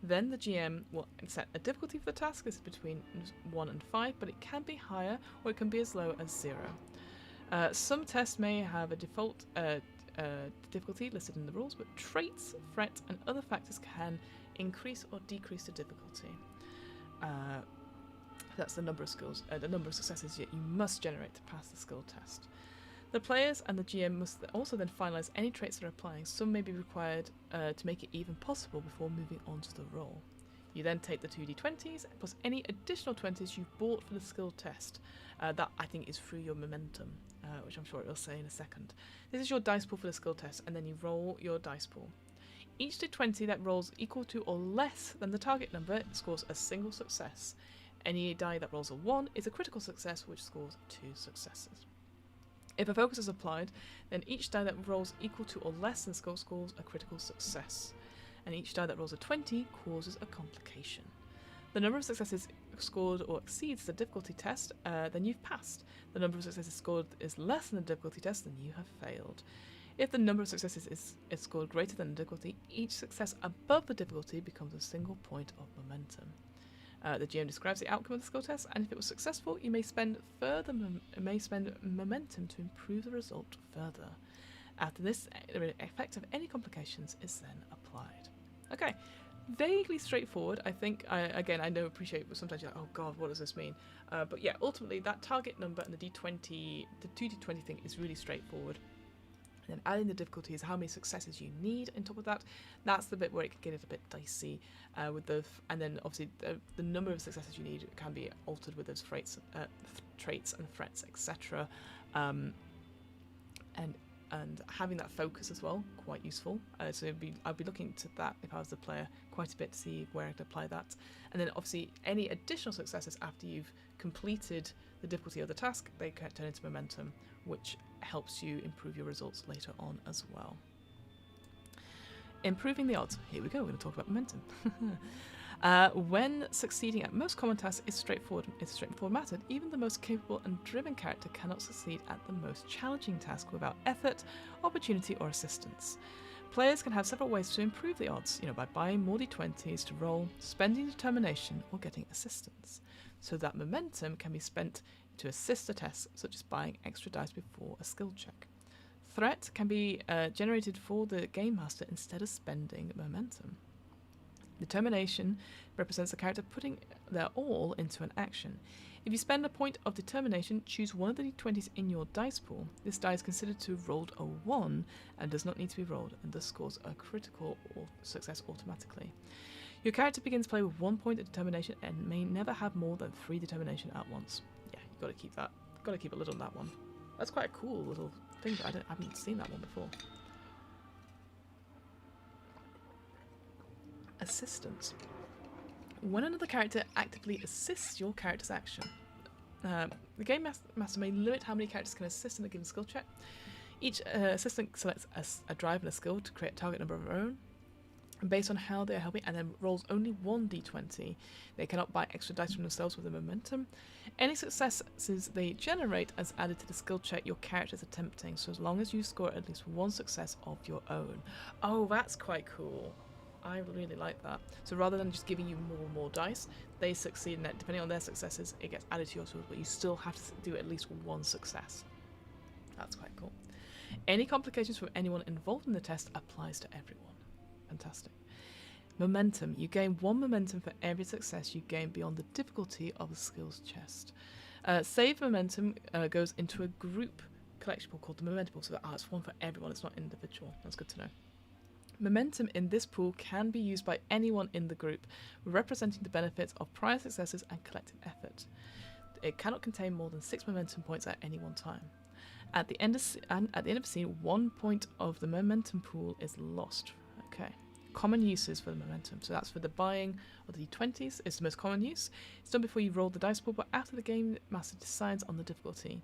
Then the GM will set a difficulty for the task. This is between 1 and 5, but it can be higher or it can be as low as 0. Some tests may have a default difficulty listed in the rules, but traits, threat, and other factors can increase or decrease the difficulty. That's the number of skills, the number of successes you must generate to pass the skill test. The players and the GM must also then finalise any traits they're applying. Some may be required to make it even possible before moving on to the roll. You then take the 2d20s plus any additional 20s you've bought for the skill test. That I think is through your momentum, which I'm sure it will say in a second. This is your dice pool for the skill test, and then you roll your dice pool. Each d20 that rolls equal to or less than the target number scores a single success. Any die that rolls a 1 is a critical success, which scores 2 successes. If a focus is applied, then each die that rolls equal to or less than scores a critical success, and each die that rolls a 20 causes a complication. The number of successes scored or exceeds the difficulty test, then you've passed. The number of successes scored is less than the difficulty test, then you have failed. If the number of successes is scored greater than the difficulty, each success above the difficulty becomes a single point of momentum. The GM describes the outcome of the skill test, and if it was successful, you may spend momentum to improve the result further. After this, the effect of any complications is then applied. Okay, vaguely straightforward. I think, I know, appreciate, but sometimes you're like, oh god, what does this mean? But yeah, ultimately, that target number and the 2d20 thing is really straightforward. And then adding the difficulty is how many successes you need on top of that. That's the bit where it can get a bit dicey. And then obviously the number of successes you need can be altered with those traits and threats, etc. And having that focus as well, quite useful. So I'd be looking to that if I was the player quite a bit to see where I could apply that. And then obviously any additional successes after you've completed the difficulty of the task, they can turn into momentum, which helps you improve your results later on as well. Improving the odds. Here we go, we're going to talk about momentum. When succeeding at most common tasks is straightforward. It's a straightforward matter. Even the most capable and driven character cannot succeed at the most challenging task without effort, opportunity, or assistance. Players can have several ways to improve the odds, by buying more d20s to roll, spending determination, or getting assistance. So that momentum can be spent to assist a test, such as buying extra dice before a skill check. Threat can be generated for the Game Master instead of spending momentum. Determination represents the character putting their all into an action. If you spend a point of determination, choose one of the d20s in your dice pool. This die is considered to have rolled a 1 and does not need to be rolled, and thus scores a critical success automatically. Your character begins play with 1 point of determination and may never have more than 3 determination at once. Yeah, you've got to keep that. Got to keep a lid on that one. That's quite a cool little thing, but I haven't seen that one before. Assistance. When another character actively assists your character's action, the Game Master may limit how many characters can assist in a given skill check. Each assistant selects a drive and a skill to create a target number of their own, based on how they are helping, and then rolls only 1 d20. They cannot buy extra dice from themselves with the momentum. Any successes they generate as added to the skill check your character is attempting, so as long as you score at least 1 success of your own. Oh, that's quite cool. I really like that. So rather than just giving you more and more dice, they succeed in that. Depending on their successes, it gets added to your tools, but you still have to do at least 1 success. That's quite cool. Any complications from anyone involved in the test applies to everyone. Fantastic. Momentum. You gain 1 momentum for every success you gain beyond the difficulty of a skills chest. Save momentum goes into a group collectible called the momentum pool. So it's one for everyone, it's not individual. That's good to know. Momentum in this pool can be used by anyone in the group, representing the benefits of prior successes and collective effort. It cannot contain more than 6 momentum points at any one time. At the end of the scene, 1 point of the momentum pool is lost. Okay. Common uses for the momentum. So that's for the buying of the d20s. It's the most common use. It's done before you roll the dice pool, but after the game master decides on the difficulty.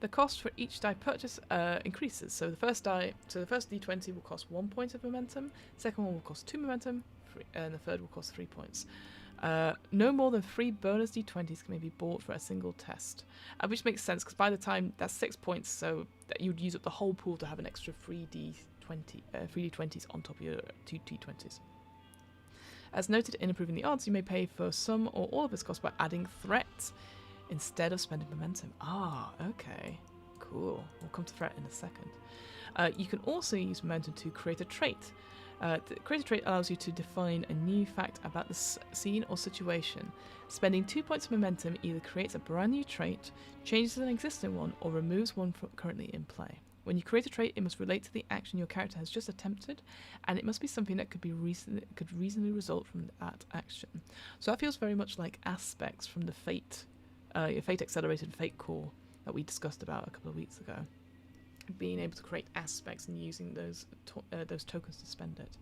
The cost for each die purchase increases. So the first d20 will cost 1 point of momentum. Second one will cost 2 momentum, and the third will cost 3 points. No more than 3 bonus d20s can be bought for a single test, which makes sense because by the time that's 6 points, so that you'd use up the whole pool to have an extra 3 d20s on top of your 2 d20s. As noted in Improving the Odds, you may pay for some or all of this cost by adding threat instead of spending momentum. Okay, cool. We'll come to threat in a second. You can also use momentum to create a trait. Create a trait allows you to define a new fact about the scene or situation. Spending 2 points of momentum either creates a brand new trait, changes an existing one, or removes one currently in play. When you create a trait, it must relate to the action your character has just attempted, and it must be something that could reasonably result from that action. So that feels very much like aspects from the Fate Accelerated Fate core that we discussed about a couple of weeks ago. Being able to create aspects and using those tokens to spend it.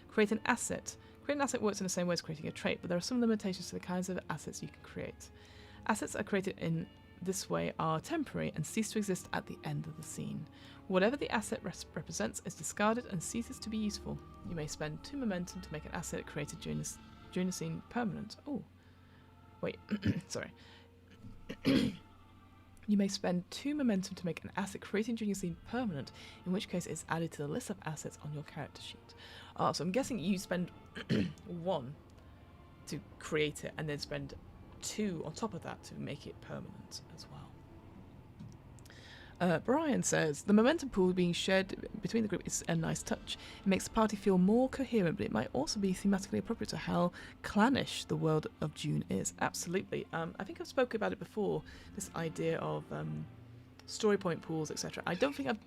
Create an asset. Creating an asset works in the same way as creating a trait, but there are some limitations to the kinds of assets you can create. Assets are created in this way are temporary and cease to exist at the end of the scene. Whatever the asset represents is discarded and ceases to be useful. You may spend 2 momentum to make an asset created during the scene permanent. Oh, wait, sorry. You may spend 2 momentum to make an asset created during a scene permanent, in which case it's added to the list of assets on your character sheet. So I'm guessing you spend 1 to create it, and then spend 2 on top of that to make it permanent as well. Brian says, the momentum pool being shared between the group is a nice touch. It makes the party feel more coherent, but it might also be thematically appropriate to how clannish the world of Dune is. Absolutely. I think I've spoken about it before, this idea of story point pools, etc. I don't think I've...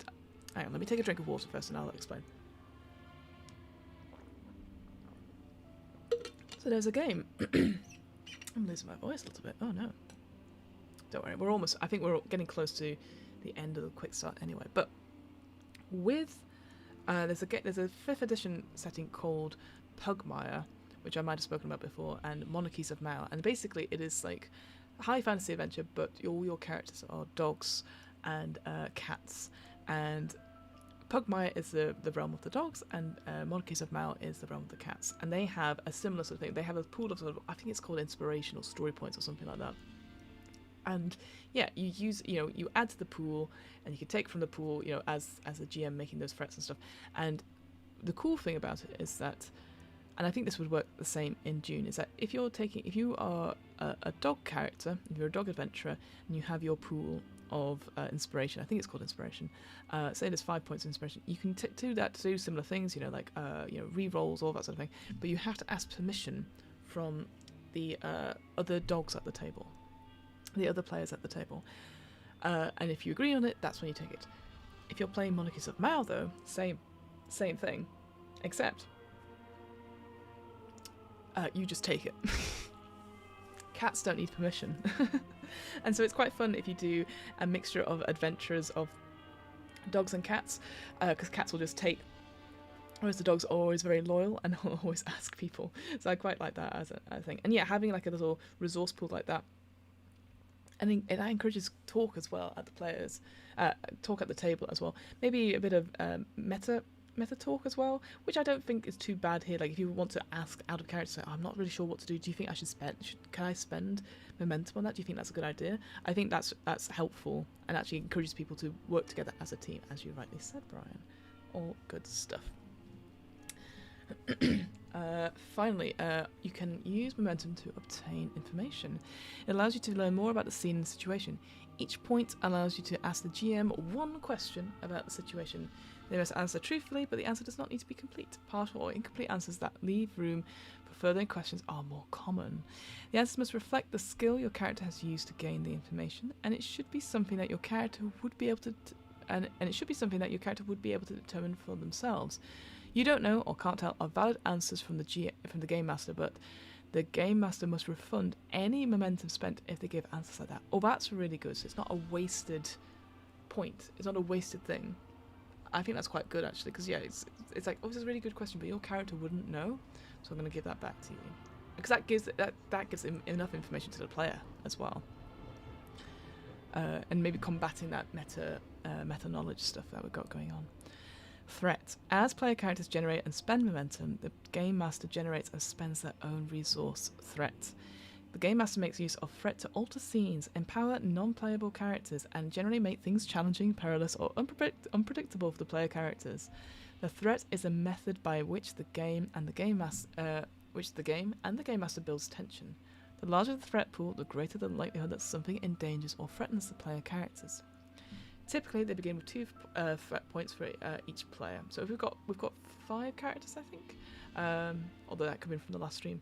Hang on, let me take a drink of water first and I'll explain. So there's a game. I'm losing my voice a little bit. Oh no. Don't worry, I think we're getting close to the end of the quick start anyway. But with there's a 5th edition setting called Pugmire, which I might have spoken about before, and Monarchies of Mao, and basically it is like a high fantasy adventure, but all your characters are dogs and cats, and Pugmire is the realm of the dogs, and Monarchies of Mao is the realm of the cats, and they have a similar sort of thing. They have a pool of sort of, I think it's called inspiration or story points or something like that. And yeah, you add to the pool, and you can take from the pool, as a GM making those threats and stuff. And the cool thing about it is that, and I think this would work the same in Dune, is that if you are a dog character, if you're a dog adventurer, and you have your pool of inspiration, I think it's called inspiration, say there's 5 points of inspiration, you can do that to do similar things, like re-rolls, all that sort of thing, but you have to ask permission from the other dogs at the table, the other players at the table, and if you agree on it, that's when you take it. If you're playing Monarchies of Mao, though, same thing, except you just take it. Cats don't need permission. And so it's quite fun if you do a mixture of adventures of dogs and cats, because cats will just take, whereas the dogs are always very loyal and will always ask people. So I quite like that as a thing. And yeah, having like a little resource pool like that, I think that encourages talk as well at the players, talk at the table as well. Maybe a bit of meta talk as well, which I don't think is too bad here. Like if you want to ask out of character, say, I'm not really sure what to do. Do you think I should can I spend momentum on that? Do you think that's a good idea? I think that's helpful and actually encourages people to work together as a team, as you rightly said, Brian. All good stuff. Finally, you can use momentum to obtain information. It allows you to learn more about the scene and situation. Each point allows you to ask the GM 1 question about the situation. They must answer truthfully, but the answer does not need to be complete. Partial or incomplete answers that leave room for further questions are more common. The answers must reflect the skill your character has used to gain the information, and it should be something that your character would be able to and it should be something that your character would be able to determine for themselves. You don't know or can't tell are valid answers from the game master, but the game master must refund any momentum spent if they give answers like that. Oh, that's really good. So it's not a wasted point. It's not a wasted thing. I think that's quite good actually, because yeah, it's like, oh, this is a really good question, but your character wouldn't know, so I'm going to give that back to you, because that gives enough information to the player as well, and maybe combating that meta knowledge stuff that we've got going on. Threat. As player characters generate and spend momentum, the game master generates and spends their own resource, threat. The game master makes use of threat to alter scenes, empower non-playable characters, and generally make things challenging, perilous, or unpredictable for the player characters. The threat is a method by which the game and the game master builds tension. The larger the threat pool, the greater the likelihood that something endangers or threatens the player characters. Typically, they begin with 2 threat points for each player. So if we've got 5 characters, I think, although that could be from the last stream.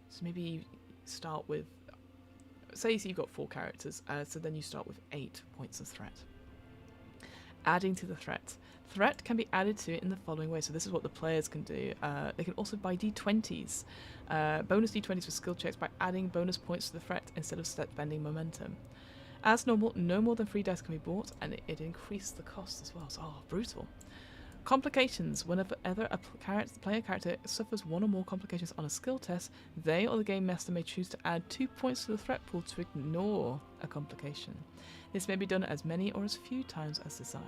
So maybe you start with, say you've got 4 characters, so then you start with 8 points of threat. Adding to the threat. Threat can be added to it in the following way. So this is what the players can do. They can also buy d20s, bonus d20s for skill checks by adding bonus points to the threat instead of spending momentum. As normal, no more than 3 dice can be bought, and it increased the cost as well. So, brutal. Complications. Whenever a player character suffers 1 or more complications on a skill test, they or the game master may choose to add 2 points to the threat pool to ignore a complication. This may be done as many or as few times as desired.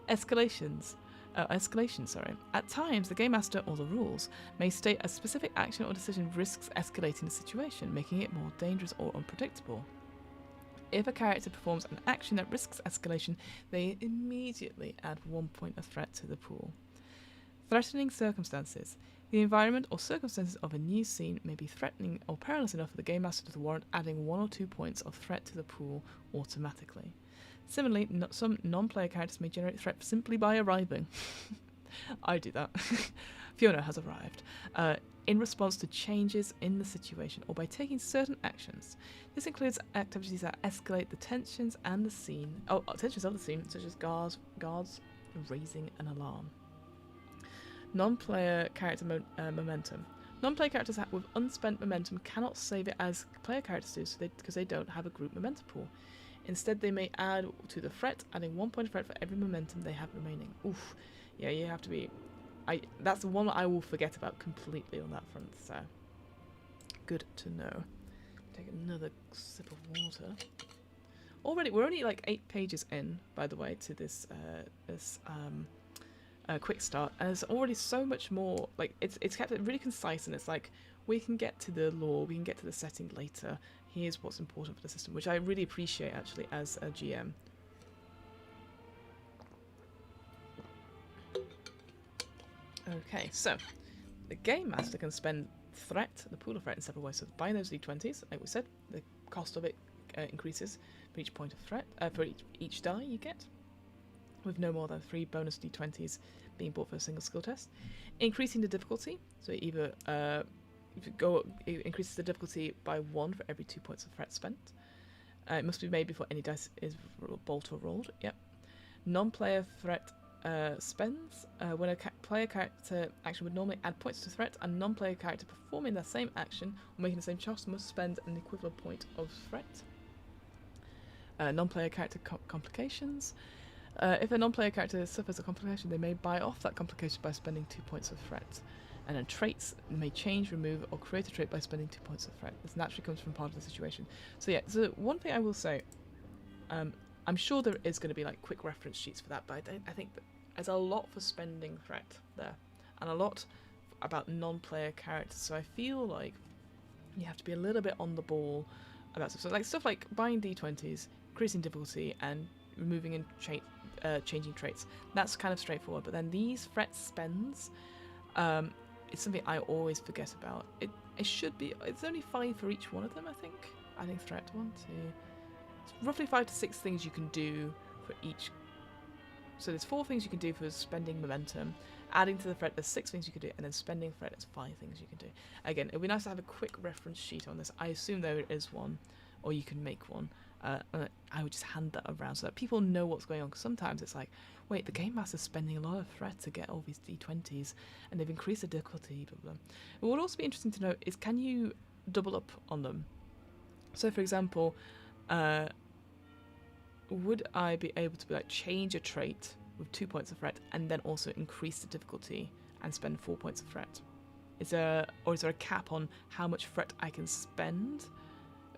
Escalation. At times, the game master or the rules may state a specific action or decision risks escalating the situation, making it more dangerous or unpredictable. If a character performs an action that risks escalation, they immediately add 1 point of threat to the pool. Threatening circumstances. The environment or circumstances of a new scene may be threatening or perilous enough for the game master to warrant adding 1 or 2 points of threat to the pool automatically. Similarly, some non-player characters may generate threat simply by arriving. I do that. Fiona has arrived. In response to changes in the situation or by taking certain actions. This includes activities that escalate the tensions and the scene. Tensions of the scene, such as guards raising an alarm. Non-player character momentum. Non-player characters with unspent momentum cannot save it as player characters do, because they don't have a group momentum pool. Instead, they may add to the threat, adding 1 point of threat for every momentum they have remaining. Oof. Yeah, you have to be... that's the one I will forget about completely on that front, so... Good to know. Take another sip of water. Already, we're only like 8 pages in, by the way, to this quick start, and there's already so much more. Like, it's kept it really concise, and it's like, we can get to the lore, we can get to the setting later. Here's what's important for the system, which I really appreciate, actually, as a GM. Okay, so the game master can spend the pool of threat in several ways. So buying those d20s, like we said, the cost of it increases for each point of threat, for each die you get, with no more than 3 bonus d20s being bought for a single skill test. Increasing the difficulty, so either it increases the difficulty by 1 for every 2 points of threat spent. It must be made before any dice is bolt or rolled. Yep. Non-player threat spends. When a player character action would normally add points to threat, a non-player character performing the same action or making the same choice must spend an equivalent point of threat. Non-player character complications. If a non-player character suffers a complication, they may buy off that complication by spending 2 points of threat. And then traits may change, remove, or create a trait by spending 2 points of threat. This naturally comes from part of the situation. So yeah, so one thing I will say, I'm sure there is going to be like quick reference sheets for that, but I think that there's a lot for spending threat there, and a lot about non-player characters. So I feel like you have to be a little bit on the ball about stuff. So like stuff like buying d20s, increasing difficulty, and removing and changing traits. That's kind of straightforward. But then these threat spends, it's something I always forget about. It should be. It's only 5 for each one of them, I think. Adding threat 1, 2. It's roughly 5 to 6 things you can do for each So there's 4 things you can do for spending momentum. Adding to the threat, there's 6 things you can do, and then spending threat, there's 5 things you can do. Again, it would be nice to have a quick reference sheet on this. I assume there is one, or you can make one. I would just hand that around so that people know what's going on. Because sometimes it's like, wait, the game master's spending a lot of threat to get all these d20s, and they've increased the difficulty. Blah, blah. What would also be interesting to know is, can you double up on them? So, for example, would I be able to change a trait with 2 points of threat and then also increase the difficulty and spend 4 points of threat? Is there a cap on how much threat I can spend?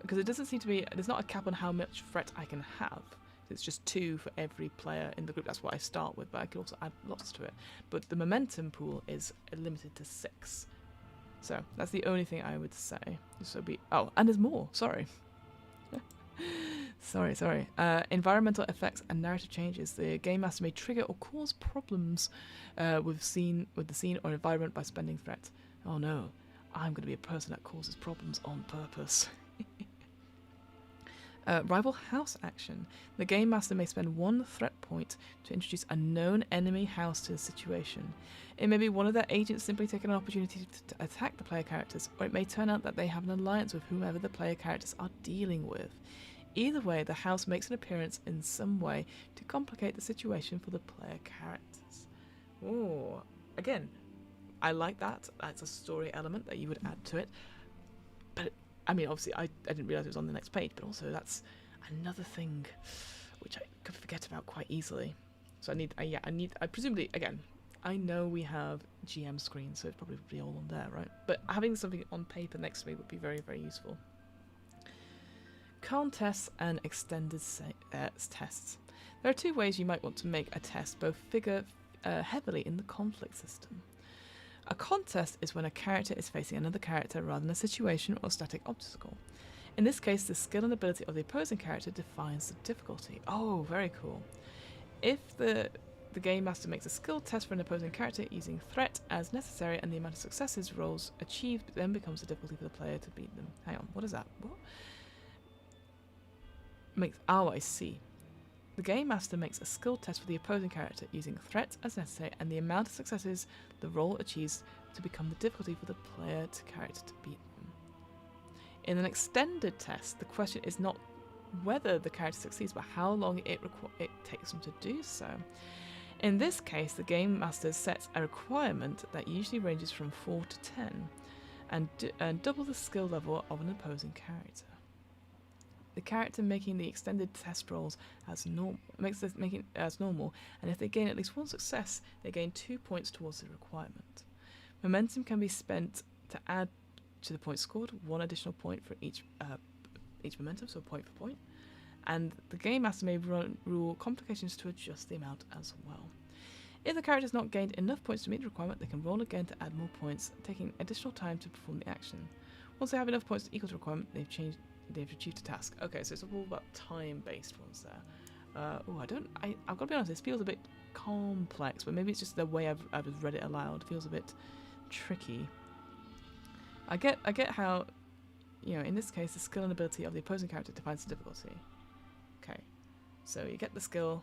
Because it doesn't seem to be, there's not a cap on how much threat I can have. It's just 2 for every player in the group. That's what I start with, but I can also add lots to it. But the momentum pool is limited to 6. So that's the only thing I would say. So and there's more. Sorry. Sorry. Environmental effects and narrative changes. The game master may trigger or cause problems with the scene or environment by spending threat. Oh no, I'm going to be a person that causes problems on purpose. Rival house action. The game master may spend 1 threat point to introduce a known enemy house to the situation. It may be one of their agents simply taking an opportunity to attack the player characters, or it may turn out that they have an alliance with whomever the player characters are dealing with. Either way, the house makes an appearance in some way to complicate the situation for the player characters. Oh, again, I like that. That's a story element that you would add to it. But I mean, obviously, I didn't realise it was on the next page, but also that's another thing which I could forget about quite easily. So I presumably, again, I know we have GM screens, so it's probably all on there, right? But having something on paper next to me would be very, very useful. Contests and extended tests. There are 2 ways you might want to make a test, both figure heavily in the conflict system. A contest is when a character is facing another character rather than a situation or static obstacle. In this case, the skill and ability of the opposing character defines the difficulty. Oh, very cool. If the game master makes a skill test for an opposing character using threat as necessary, and the amount of successes rolls achieved then becomes the difficulty for the player to beat them. Hang on, what is that? What? I see. The game master makes a skill test for the opposing character using threat as necessary, and the amount of successes the roll achieves to become the difficulty for the player character to beat them. In an extended test, the question is not whether the character succeeds, but how long it takes them to do so. In this case, the game master sets a requirement that usually ranges from 4 to 10, and double the skill level of an opposing character. The character making the extended test rolls as normal, and if they gain at least 1 success, they gain 2 points towards the requirement. Momentum can be spent to add to the points scored, 1 additional point for each momentum, so point for point. And the game master may rule complications to adjust the amount as well. If the character has not gained enough points to meet the requirement, they can roll again to add more points, taking additional time to perform the action. Once they have enough points to equal the requirement, they've achieved the task. Okay, so it's all about time-based ones there. I've got to be honest, this feels a bit complex, but maybe it's just the way I've read it aloud. It feels a bit tricky. I get how, in this case, the skill and ability of the opposing character defines the difficulty. Okay, so you get the skill,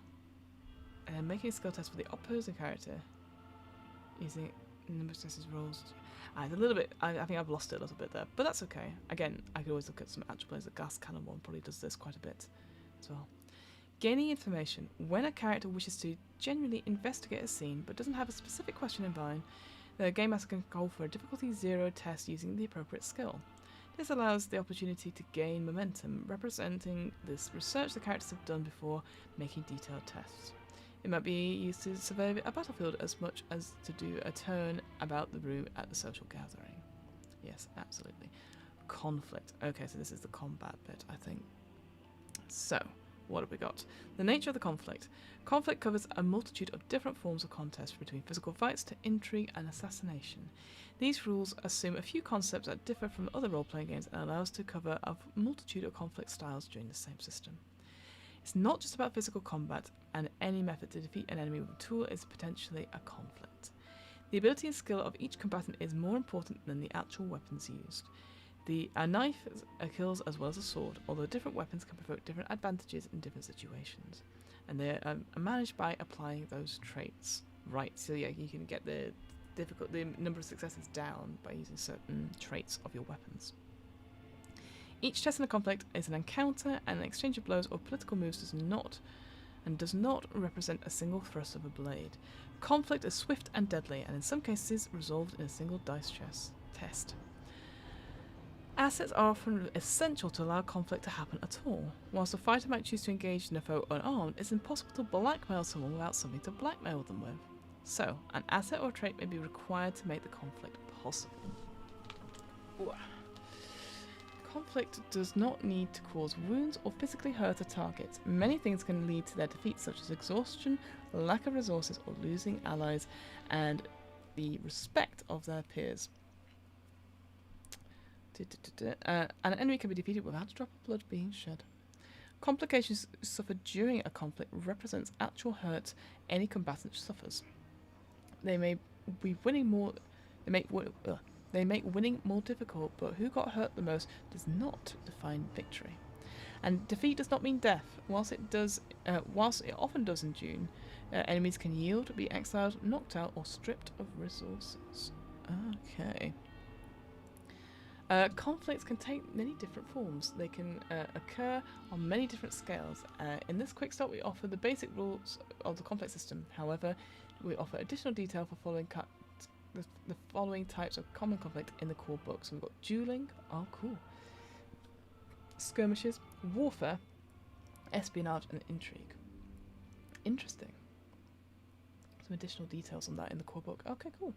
and then making a skill test for the opposing character using number of successes rolls. It's a little bit, I think I've lost it a little bit there, but that's okay. Again, I could always look at some actual players. The Gas Cannon one probably does this quite a bit as well. Gaining information. When a character wishes to genuinely investigate a scene but doesn't have a specific question in mind, the game master can call for a difficulty 0 test using the appropriate skill. This allows the opportunity to gain momentum, representing this research the characters have done before making detailed tests. It might be used to survey a battlefield as much as to do a turn about the room at the social gathering. Yes, absolutely. Conflict. Okay, so this is the combat bit, I think. So, what have we got? The nature of the conflict. Conflict covers a multitude of different forms of contest, between physical fights to intrigue and assassination. These rules assume a few concepts that differ from other role-playing games and allow us to cover a multitude of conflict styles during the same system. It's not just about physical combat, and any method to defeat an enemy with a tool is potentially a conflict. The ability and skill of each combatant is more important than the actual weapons used. A knife kills as well as a sword, although different weapons can provoke different advantages in different situations. and they're managed by applying those traits. Right, so yeah, you can get the number of successes down by using certain traits of your weapons. Each test in a conflict is an encounter, and an exchange of blows or political moves does not represent a single thrust of a blade. Conflict is swift and deadly, and in some cases resolved in a single dice test. Assets are often essential to allow conflict to happen at all. Whilst a fighter might choose to engage in a foe unarmed, it's impossible to blackmail someone without something to blackmail them with. So, an asset or trait may be required to make the conflict possible. Ooh. Conflict does not need to cause wounds or physically hurt a target. Many things can lead to their defeat, such as exhaustion, lack of resources, or losing allies, and the respect of their peers. An enemy can be defeated without a drop of blood being shed. Complications suffered during a conflict represents actual hurt any combatant suffers. They make winning more difficult, but who got hurt the most does not define victory. And defeat does not mean death. Whilst it often does in Dune, enemies can yield, be exiled, knocked out, or stripped of resources. Okay. Conflicts can take many different forms. They can occur on many different scales. In this quick start, we offer the basic rules of the conflict system. However, we offer additional detail for the following types of common conflict in the core book. So we've got dueling, oh cool, skirmishes, warfare, espionage, and intrigue. Interesting. Some additional details on that in the core book. Okay, cool.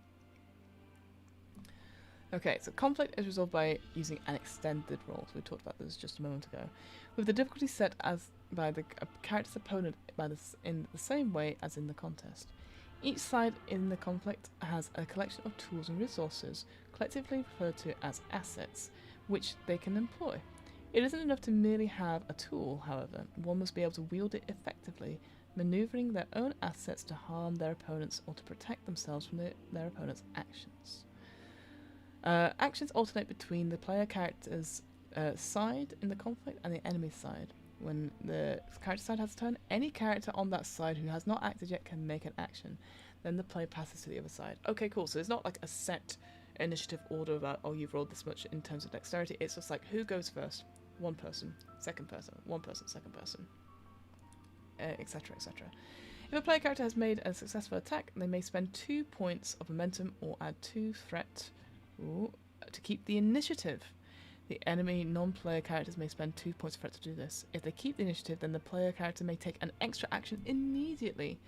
Okay, so conflict is resolved by using an extended roll. So we talked about this just a moment ago. With the difficulty set as by the character's opponent in the same way as in the contest. Each side in the conflict has a collection of tools and resources, collectively referred to as assets, which they can employ. It isn't enough to merely have a tool, however. One must be able to wield it effectively, manoeuvring their own assets to harm their opponents or to protect themselves from their opponent's actions. Actions alternate between the player character's side in the conflict and the enemy side. When the character side has a turn, any character on that side who has not acted yet can make an action. Then the play passes to the other side. Okay, cool. So it's not like a set initiative order about, oh, you've rolled this much in terms of dexterity. It's just like, who goes first? One person, second person, one person, second person, etc., etc. If a player character has made a successful attack, they may spend 2 points of momentum or add 2 threat to keep the initiative. The enemy non-player characters may spend 2 points of threat to do this. If they keep the initiative, then the player character may take an extra action immediately,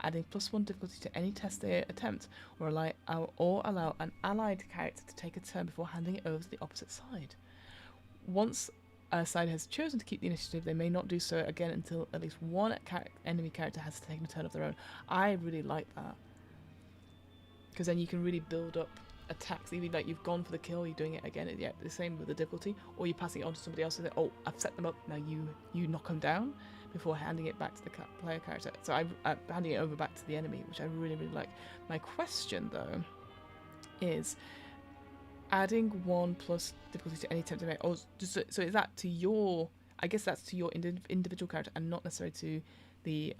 adding +1 difficulty to any test they attempt, or allow an allied character to take a turn before handing it over to the opposite side. Once a side has chosen to keep the initiative, they may not do so again until at least one enemy character has taken a turn of their own. I really like that, because then you can really build up attacks. Either like you've gone for the kill, you're doing it again, yeah, the same with the difficulty, or you're passing it on to somebody else and say, oh, I've set them up, now you knock them down, before handing it back to the player character. So I'm handing it over back to the enemy, which I really, really like. My question, though, is adding 1 plus difficulty to any attempt to make, so is that to your, I guess that's to your individual character and not necessarily to the,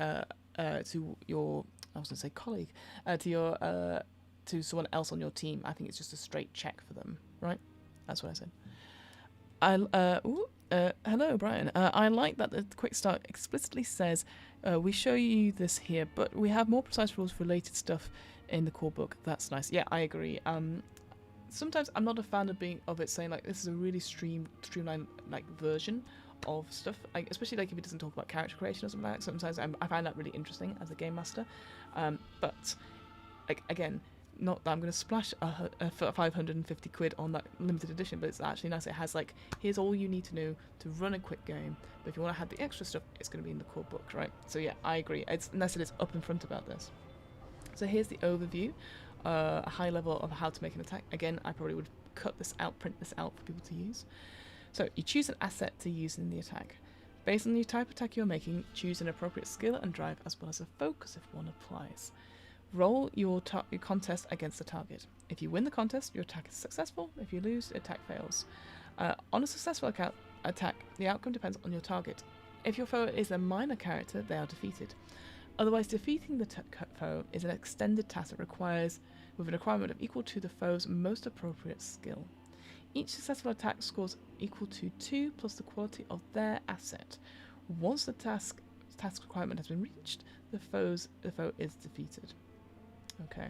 to your, I was going to say colleague, to your, to someone else on your team. I think it's just a straight check for them, right? That's what I said. Hello, Brian. I like that the quick start explicitly says, we show you this here, but we have more precise rules related stuff in the core book. That's nice. Yeah, I agree. Sometimes I'm not a fan of it saying like this is a really streamlined like version of stuff, like, especially like if it doesn't talk about character creation or something like that. Sometimes I find that really interesting as a game master. But like again, not that I'm going to splash a 550 quid on that limited edition, but it's actually nice. It has like, here's all you need to know to run a quick game, but if you want to have the extra stuff, it's going to be in the core book, right? So yeah, I agree. It's nice that it's up in front about this. So here's the overview, a high level of how to make an attack. Again, I probably would cut this out, print this out for people to use. So you choose an asset to use in the attack. Based on the type of attack you're making, choose an appropriate skill and drive as well as a focus if one applies. Roll your contest against the target. If you win the contest, your attack is successful. If you lose, the attack fails. On a successful attack, the outcome depends on your target. If your foe is a minor character, they are defeated. Otherwise, defeating the foe is an extended task that requires, with a requirement of equal to the foe's most appropriate skill. Each successful attack scores equal to 2 plus the quality of their asset. Once the task requirement has been reached, the foe is defeated. Okay.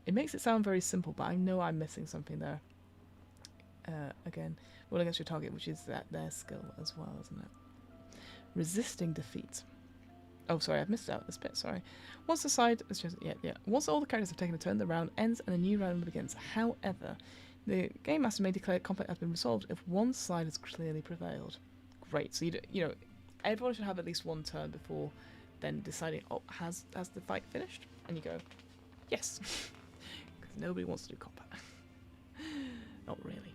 It makes it sound very simple, but I know I'm missing something there. Again, roll against your target, which is their skill as well, isn't it? Resisting defeat. Oh, sorry, I've missed out this bit, sorry. Once the side... Once all the characters have taken a turn, the round ends and a new round begins. However, the game master may declare conflict has been resolved if one side has clearly prevailed. Great, so everyone should have at least one turn before then deciding, oh, has the fight finished? And you go, yes. Because nobody wants to do combat. Not really.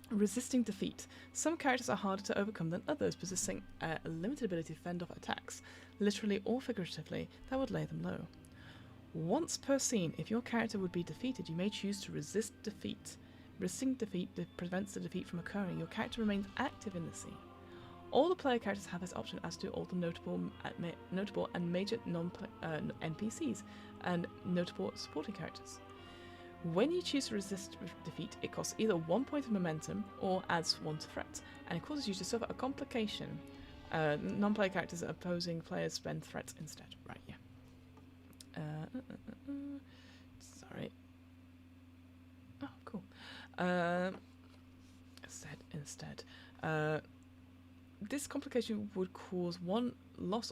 Resisting defeat. Some characters are harder to overcome than others, possessing a limited ability to fend off attacks, literally or figuratively, that would lay them low. Once per scene, if your character would be defeated, you may choose to resist defeat. Resisting defeat prevents the defeat from occurring. Your character remains active in the scene. All the player characters have this option, as do all the notable and major NPCs and notable supporting characters. When you choose to resist defeat, it costs either 1 point of momentum or adds 1 to threat, and it causes you to suffer a complication. Non-player characters opposing players spend threats instead. Right, yeah. Sorry. Oh, cool. Instead. This complication would cause the loss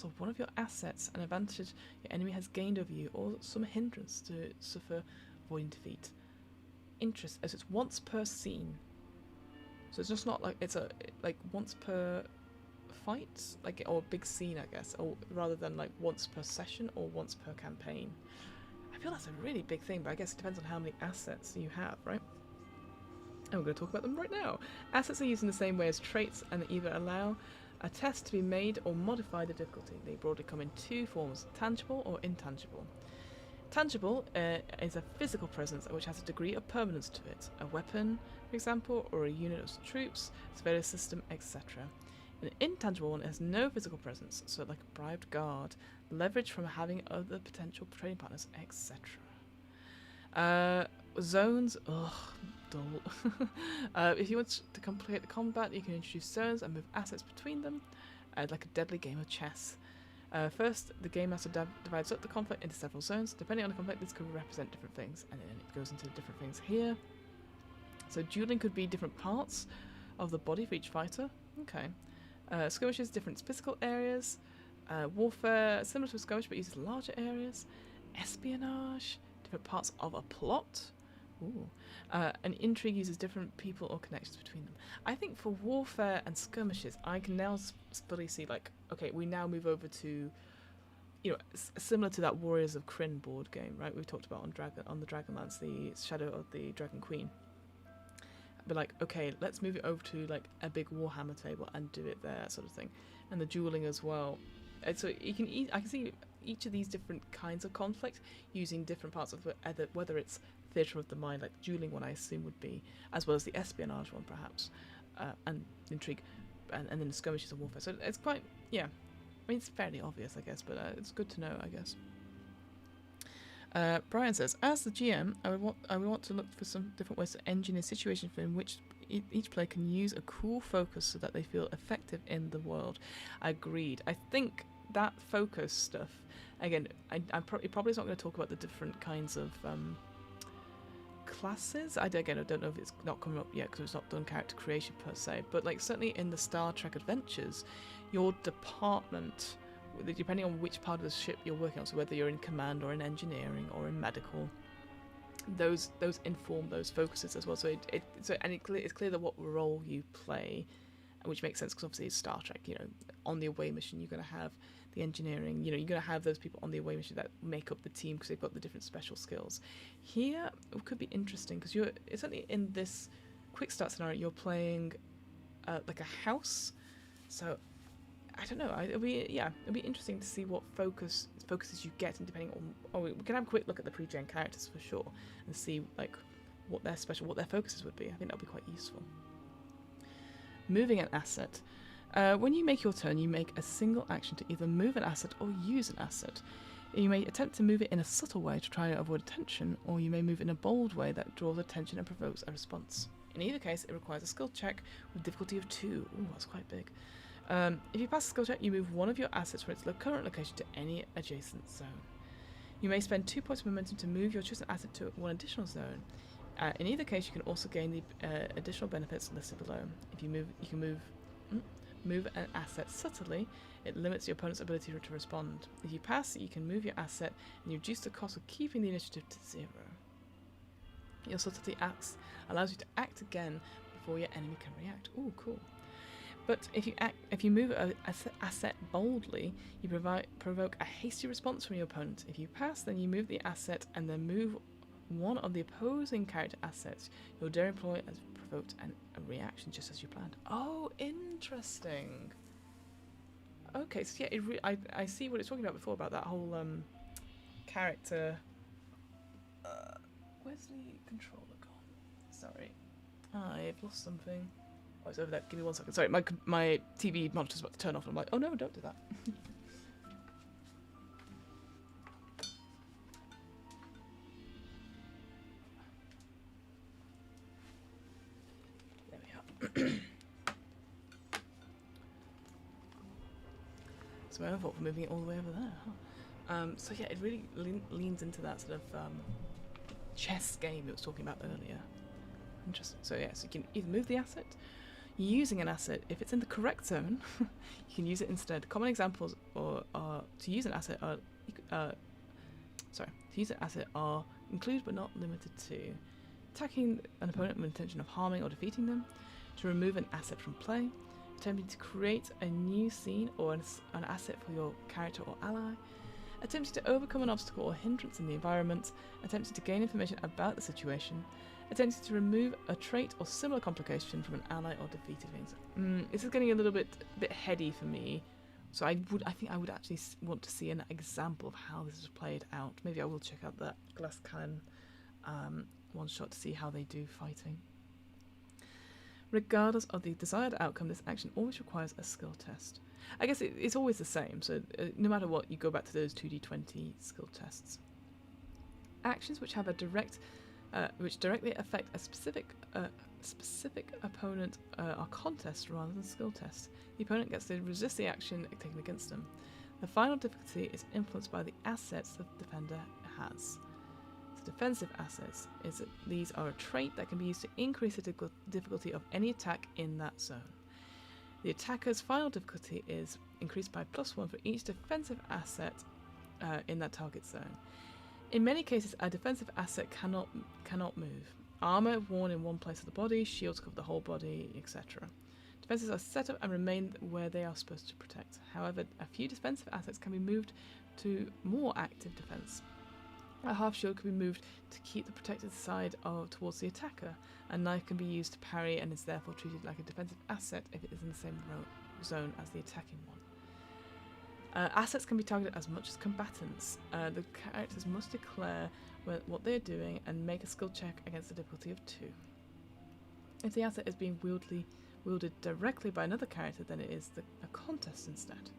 of one of your assets, an advantage your enemy has gained over you, or some hindrance to suffer avoiding defeat. As it's once per scene, so it's just not like it's once per fight, or big scene, I guess, or rather than like once per session or once per campaign. I feel that's a really big thing, but I guess it depends on how many assets you have, right? And we're going to talk about them right now. Assets are used in the same way as traits and either allow a test to be made or modify the difficulty. They broadly come in 2 forms, tangible or intangible. Tangible is a physical presence which has a degree of permanence to it. A weapon, for example, or a unit of troops, surveillance system, etc. An intangible one has no physical presence, so like a bribed guard, leverage from having other potential trading partners, etc. Zones, dull. If you want to complicate the combat, you can introduce zones and move assets between them, like a deadly game of chess. First, the game master divides up the conflict into several zones. Depending on the conflict, this could represent different things, and then it goes into different things here. So dueling could be different parts of the body for each fighter. Okay. Skirmishes, different physical areas. Warfare, similar to a skirmish, but uses larger areas. Espionage, different parts of a plot. Ooh. And intrigue uses different people or connections between them. I think for warfare and skirmishes, I can now fully see, like, okay, we now move over to, similar to that Warriors of Krynn board game, right? We've talked about on the Dragonlance, the Shadow of the Dragon Queen. But like, okay, let's move it over to like a big Warhammer table and do it there, sort of thing, and the dueling as well. And so I can see each of these different kinds of conflict using different parts of whether it's theatre of the mind, like dueling one I assume would be, as well as the espionage one perhaps, and intrigue, and then the skirmishes of warfare. So it's quite, yeah, I mean it's fairly obvious I guess, but it's good to know I guess. Brian says, as the GM, I would want to look for some different ways to engineer situations in which each player can use a cool focus so that they feel effective in the world. Agreed. I think that focus stuff, again, I'm probably not going to talk about the different kinds of classes. I don't know if it's not coming up yet because it's not done character creation per se, but like certainly in the Star Trek Adventures, your department, depending on which part of the ship you're working on, so whether you're in command or in engineering or in medical, those inform those focuses as well. So it's clear that what role you play, which makes sense because obviously it's Star Trek. On the away mission, you're going to have the engineering. You're going to have those people on the away mission that make up the team because they've got the different special skills. Here, it could be interesting because it's certainly in this quick start scenario, you're playing like a house, so. I don't know. It'll be interesting to see what focuses you get, and depending on. We can have a quick look at the pre-gen characters for sure, and see like what their focuses would be. I think that'll be quite useful. Moving an asset. When you make your turn, you make a single action to either move an asset or use an asset. You may attempt to move it in a subtle way to try and avoid attention, or you may move in a bold way that draws attention and provokes a response. In either case, it requires a skill check with difficulty of 2. Ooh, that's quite big. If you pass the skill check, you move one of your assets from its current location to any adjacent zone. You may spend 2 points of momentum to move your chosen asset to one additional zone. In either case, you can also gain the additional benefits listed below. If you can move an asset subtly, it limits your opponent's ability to respond. If you pass, you can move your asset and you reduce the cost of keeping the initiative to 0. Your subtlety allows you to act again before your enemy can react. Ooh, cool. But if you move an asset boldly, you provoke a hasty response from your opponent. If you pass, then you move the asset and then move one of the opposing character assets. Your daring ploy has provoked a reaction just as you planned. Oh, interesting. Okay, so yeah, I see what it's talking about before, about that whole character. Where's the controller gone? Sorry, I've lost something. Oh, it's over there. Give me 1 second. Sorry, my TV monitor's about to turn off. And I'm like, oh no, don't do that. There we are. So my own fault for moving it all the way over there. Huh? So yeah, it really leans into that sort of chess game it was talking about earlier. Interesting. So yeah, so you can either move the asset, using an asset. If it's in the correct zone, you can use it instead. Common examples to use an asset are include but not limited to attacking an opponent with intention of harming or defeating them, to remove an asset from play, attempting to create a new scene or an asset for your character or ally, attempting to overcome an obstacle or hindrance in the environment, attempting to gain information about the situation, attempting to remove a trait or similar complication from an ally or defeated things. This is getting a little bit heady for me, so I think I would actually want to see an example of how this is played out. Maybe I will check out that Glass Cannon one shot to see how they do fighting. Regardless of the desired outcome, this action always requires a skill test. I guess it's always the same, so no matter what, you go back to those 2d20 skill tests. Actions which have which directly affect a specific opponent are contests rather than skill tests. The opponent gets to resist the action taken against them. The final difficulty is influenced by the assets the defender has. Defensive assets is that these are a trait that can be used to increase the difficulty of any attack in that zone. The attacker's final difficulty is increased by +1 for each defensive asset in that target zone. In many cases, a defensive asset cannot move. Armor worn in one place of the body, shields cover the whole body, etc. Defenses are set up and remain where they are supposed to protect. However, a few defensive assets can be moved to more active defense. A half shield can be moved to keep the protected side towards the attacker. A knife can be used to parry and is therefore treated like a defensive asset if it is in the same zone as the attacking one. Assets can be targeted as much as combatants. The characters must declare what they are doing and make a skill check against a difficulty of 2. If the asset is being wielded directly by another character, then it is a contest instead.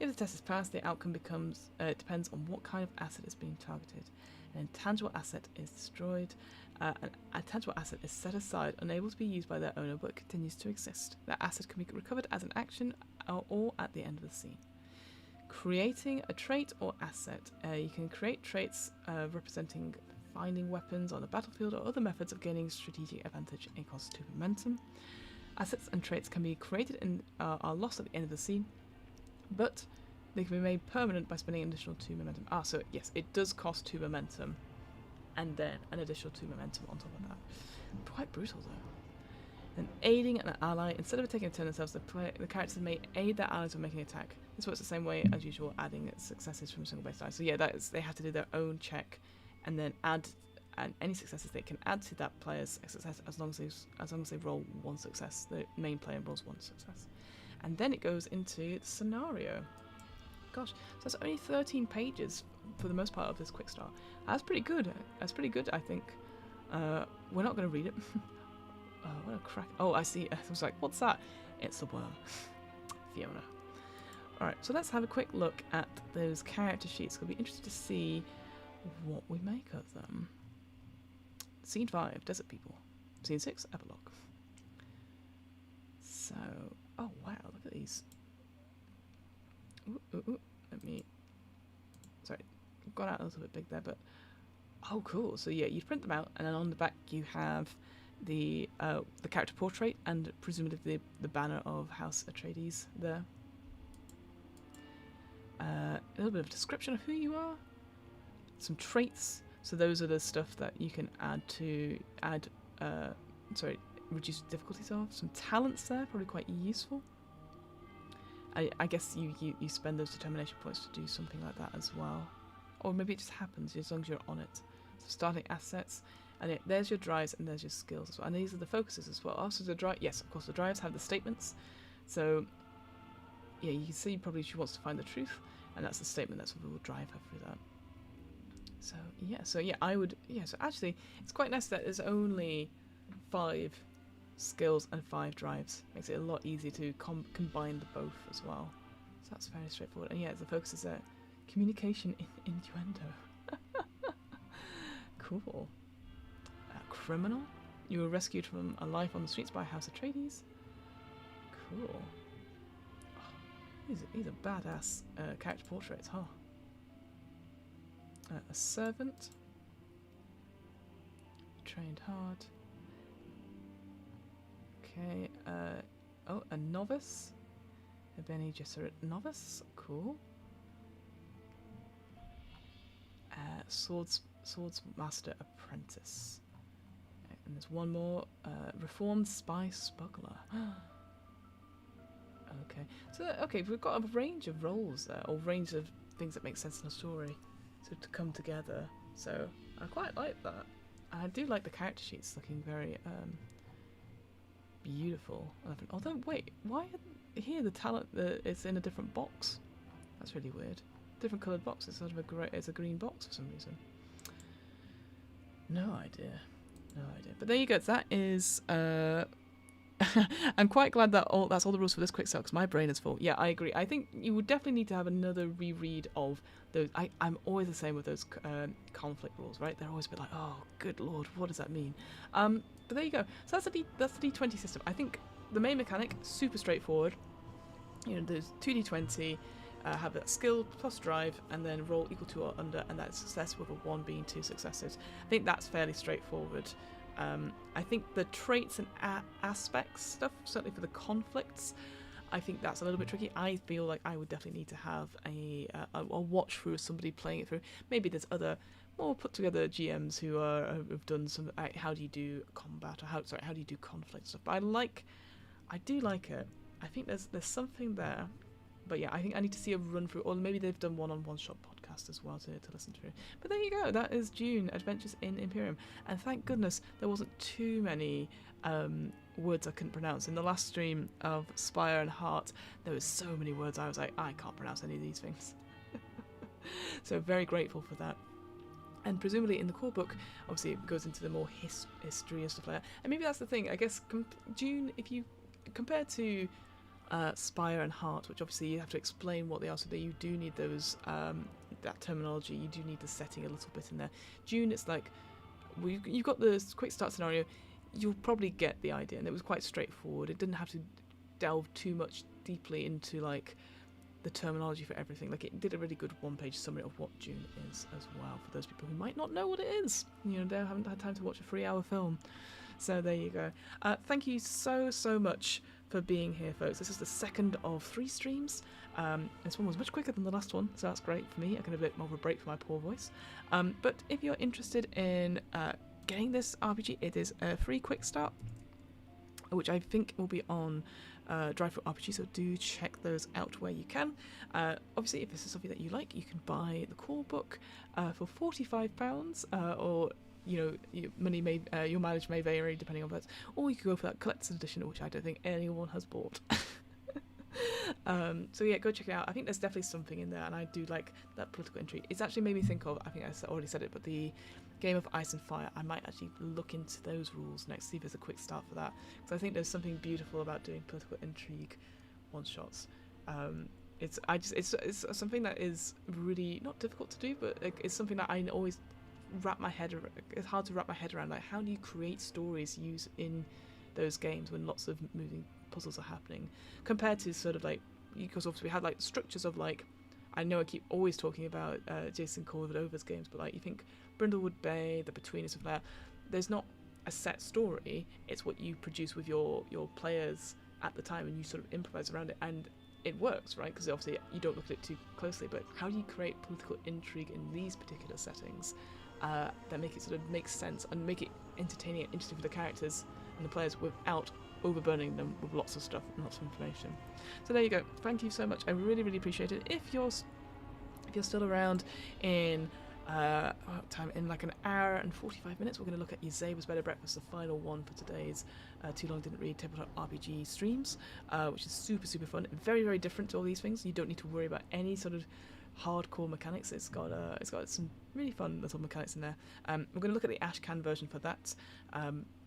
If the test is passed, the outcome depends on what kind of asset is being targeted. An intangible asset is destroyed. An intangible asset is set aside, unable to be used by their owner, but continues to exist. That asset can be recovered as an action or at the end of the scene. Creating a trait or asset. You can create traits representing finding weapons on the battlefield or other methods of gaining strategic advantage. It costs 2 momentum. Assets and traits can be created and are lost at the end of the scene, but they can be made permanent by spending an additional 2 momentum. So yes, it does cost 2 momentum, and then an additional 2 momentum on top of that. Quite brutal though. And aiding an ally. Instead of taking a turn themselves, the characters may aid their allies when making an attack. This works the same way as usual, adding successes from single base dice. So yeah, they have to do their own check, and then add any successes they can add to that player's success as long as they roll 1 success. The main player rolls 1 success. And then it goes into the scenario. Gosh, so that's only 13 pages for the most part of this quick start. That's pretty good. I think. We're not going to read it. Oh, what a crack. Oh, I see. I was like, what's that? It's a worm. Fiona. Alright, so let's have a quick look at those character sheets. It'll be interesting to see what we make of them. Scene 5, Desert People. Scene 6, Epilogue. So, oh wow, look at these. Ooh, ooh, ooh. Let me, sorry, got out a little bit big there, but, oh cool. So yeah, you print them out, and then on the back you have the character portrait, and presumably the banner of House Atreides there. A little bit of description of who you are, some traits. So those are the stuff that you can reduce difficulties of. Some talents there, probably quite useful. I guess you spend those determination points to do something like that as well, or maybe it just happens as long as you're on it. So starting assets, and there's your drives and there's your skills as well, and these are the focuses as well. Also the drive, yes, of course the drives have the statements. So yeah, you can see probably she wants to find the truth, and that's the statement that's what will drive her through that. So yeah, I would, so actually it's quite nice that there's only 5 skills and 5 drives. Makes it a lot easier to combine the both as well. So that's very straightforward. And yeah, the focus is communication in innuendo. Cool. Criminal. You were rescued from a life on the streets by House Atreides. Cool. These are badass character portraits, huh? A servant. Trained hard. Okay. Oh, a novice. A Bene Gesserit novice. Cool. Swordsmaster apprentice. And there's one more. Reformed spy smuggler. Okay. So okay, we've got a range of roles there, or range of things that make sense in a story, so to come together. So I quite like that. I do like the character sheets looking very beautiful. Although wait, why here the talent it's in a different box? That's really weird. Different coloured box. It's sort of it's a green box for some reason. No idea. No idea. But there you go. That is. I'm quite glad that that's all the rules for this quick start, because my brain is full. Yeah, I agree. I think you would definitely need to have another reread of those. I'm always the same with those conflict rules, right? They're always a bit like, oh, good lord, what does that mean? But there you go. So that's the D20 system. I think the main mechanic, super straightforward. You know, there's 2D20, have that skill plus drive, and then roll equal to or under, and that's success with a 1 being 2 successes. I think that's fairly straightforward. I think the traits and aspects stuff, certainly for the conflicts, I think that's a little bit tricky. I feel like I would definitely need to have a watch through of somebody playing it through. Maybe there's other more put together GMs who have done some how do you do combat, or how do you do conflict stuff. But I do like it. I think there's something there. But yeah, I think I need to see a run through, or maybe they've done one shot podcast as well to listen through. But there you go, that is Dune Adventures in Imperium, and thank goodness there wasn't too many words I couldn't pronounce. In the last stream of Spire and Heart, there was so many words I was like, I can't pronounce any of these things. So very grateful for that. And presumably in the core book, obviously it goes into the more history and stuff like that. And maybe that's the thing, I guess Dune, if you compare to Spire and Heart, which obviously you have to explain what they are, so that you do need those that terminology, you do need the setting a little bit in there. Dune, it's like you've got the quick start scenario, you'll probably get the idea, and it was quite straightforward. It didn't have to delve too much deeply into like the terminology for everything. Like, it did a really good 1-page summary of what Dune is as well, for those people who might not know what it is, you know, they haven't had time to watch a 3-hour film. So there you go. Thank you so much for being here, folks. This is the second of 3 streams. This one was much quicker than the last one, so that's great for me. I can have a bit more of a break for my poor voice. But if you're interested in getting this RPG, it is a free quick start, which I think will be on Dryfoot RPG, so do check those out where you can. Obviously, if this is something that you like, you can buy the core book for £45, or you know, your mileage may vary depending on that, or you could go for that collector's edition, which I don't think anyone has bought. So yeah, go check it out. I think there's definitely something in there, and I do like that political intrigue. It's actually made me think of, I think I already said it, but the game of Ice and Fire. I might actually look into those rules next, see if there's a quick start for that, because I think there's something beautiful about doing political intrigue one shots. It's something that is really not difficult to do, but it's something that I always wrap my head around. It's hard to wrap my head around, like how do you create stories used in those games when lots of moving puzzles are happening, compared to sort of like, because obviously we had like structures of like, I know I keep always talking about Jason Cordova's games, but like you think Brindlewood Bay, The Between, stuff like that, there's not a set story, it's what you produce with your players at the time, and you sort of improvise around it, and it works, right? Because obviously you don't look at it too closely, but how do you create political intrigue in these particular settings that make it sort of make sense and make it entertaining and interesting for the characters and the players without overburdening them with lots of stuff and lots of information. So there you go. Thank you so much. I really, really appreciate it. If you're still around in time, in like an hour and 45 minutes, we're going to look at Isabe's Better Breakfast, the final one for today's Too Long Didn't Read tabletop RPG streams, which is super, super fun. Very, very different to all these things. You don't need to worry about any sort of hardcore mechanics. It's got some really fun little mechanics in there. We're going to look at the Ashcan version for that,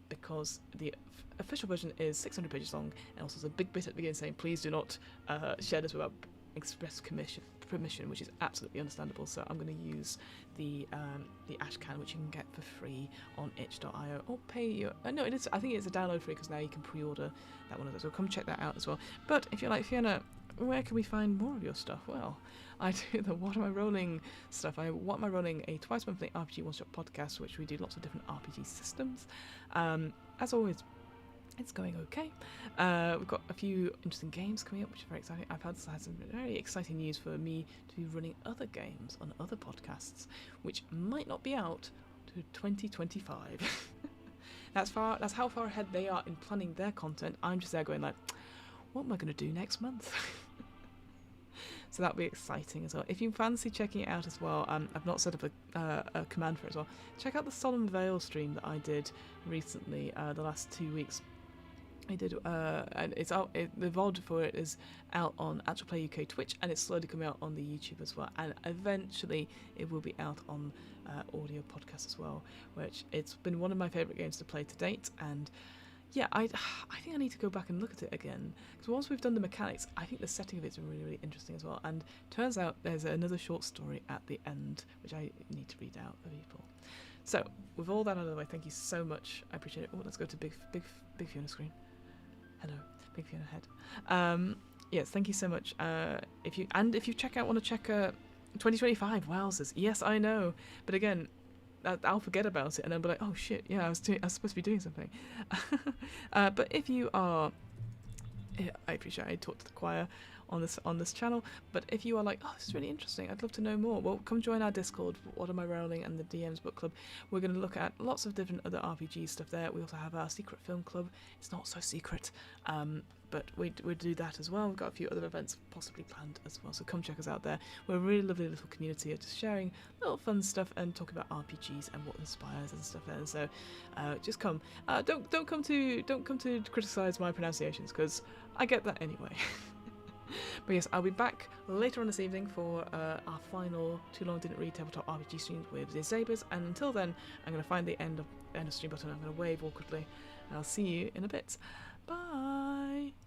because the official version is 600 pages long, and also there's a big bit at the beginning saying please do not share this without express permission, which is absolutely understandable. So I'm going to use the Ashcan, which you can get for free on itch.io, or pay your no, it is, I think it's a download free, because now you can pre-order that one of those, so come check that out as well. But if you're like, Fiona, where can we find more of your stuff? Well, I do the What Am I Rolling stuff. What Am I Rolling, a twice monthly RPG one-shot podcast, which we do lots of different RPG systems. As always, it's going okay. We've got a few interesting games coming up, which are very exciting. I've had some very exciting news for me to be running other games on other podcasts, which might not be out to 2025. That's how far ahead they are in planning their content. I'm just there going like, what am I going to do next month? So that'll be exciting as well. If you fancy checking it out as well, I've not set up a command for it as well. Check out the Solemn Veil stream that I did recently, the last 2 weeks. I did, and it's out. The VOD for it is out on Actual Play UK Twitch, and it's slowly coming out on the YouTube as well. And eventually, it will be out on audio podcast as well. Which it's been one of my favourite games to play to date, and yeah, I think I need to go back and look at it again, because once we've done the mechanics, I think the setting of it's really, really interesting as well. And turns out there's another short story at the end, which I need to read out for people. So with all that out of the way, thank you so much. I appreciate it. Oh, let's go to big Fiona screen. Hello, big Fiona head. Yes, thank you so much. If you want to check 2025, wowzers. Yes, I know, but again, I'll forget about it, and then be like, oh shit, yeah, I was supposed to be doing something. But if you are, yeah, I appreciate I talked to the choir on this channel, but if you are like, oh, this is really interesting, I'd love to know more, well, come join our Discord, What Am I Rolling, and the DM's Book Club. We're going to look at lots of different other RPG stuff there. We also have our secret film club. It's not so secret, but we do that as well. We've got a few other events possibly planned as well, so come check us out there. We're a really lovely little community of just sharing little fun stuff and talking about RPGs and what inspires and stuff there. And so just come. Don't come to criticize my pronunciations, because I get that anyway. But yes, I'll be back later on this evening for our final Too Long Didn't Read tabletop RPG stream with the Zabers, and until then, I'm going to find the end of stream button. I'm going to wave awkwardly, and I'll see you in a bit. Bye!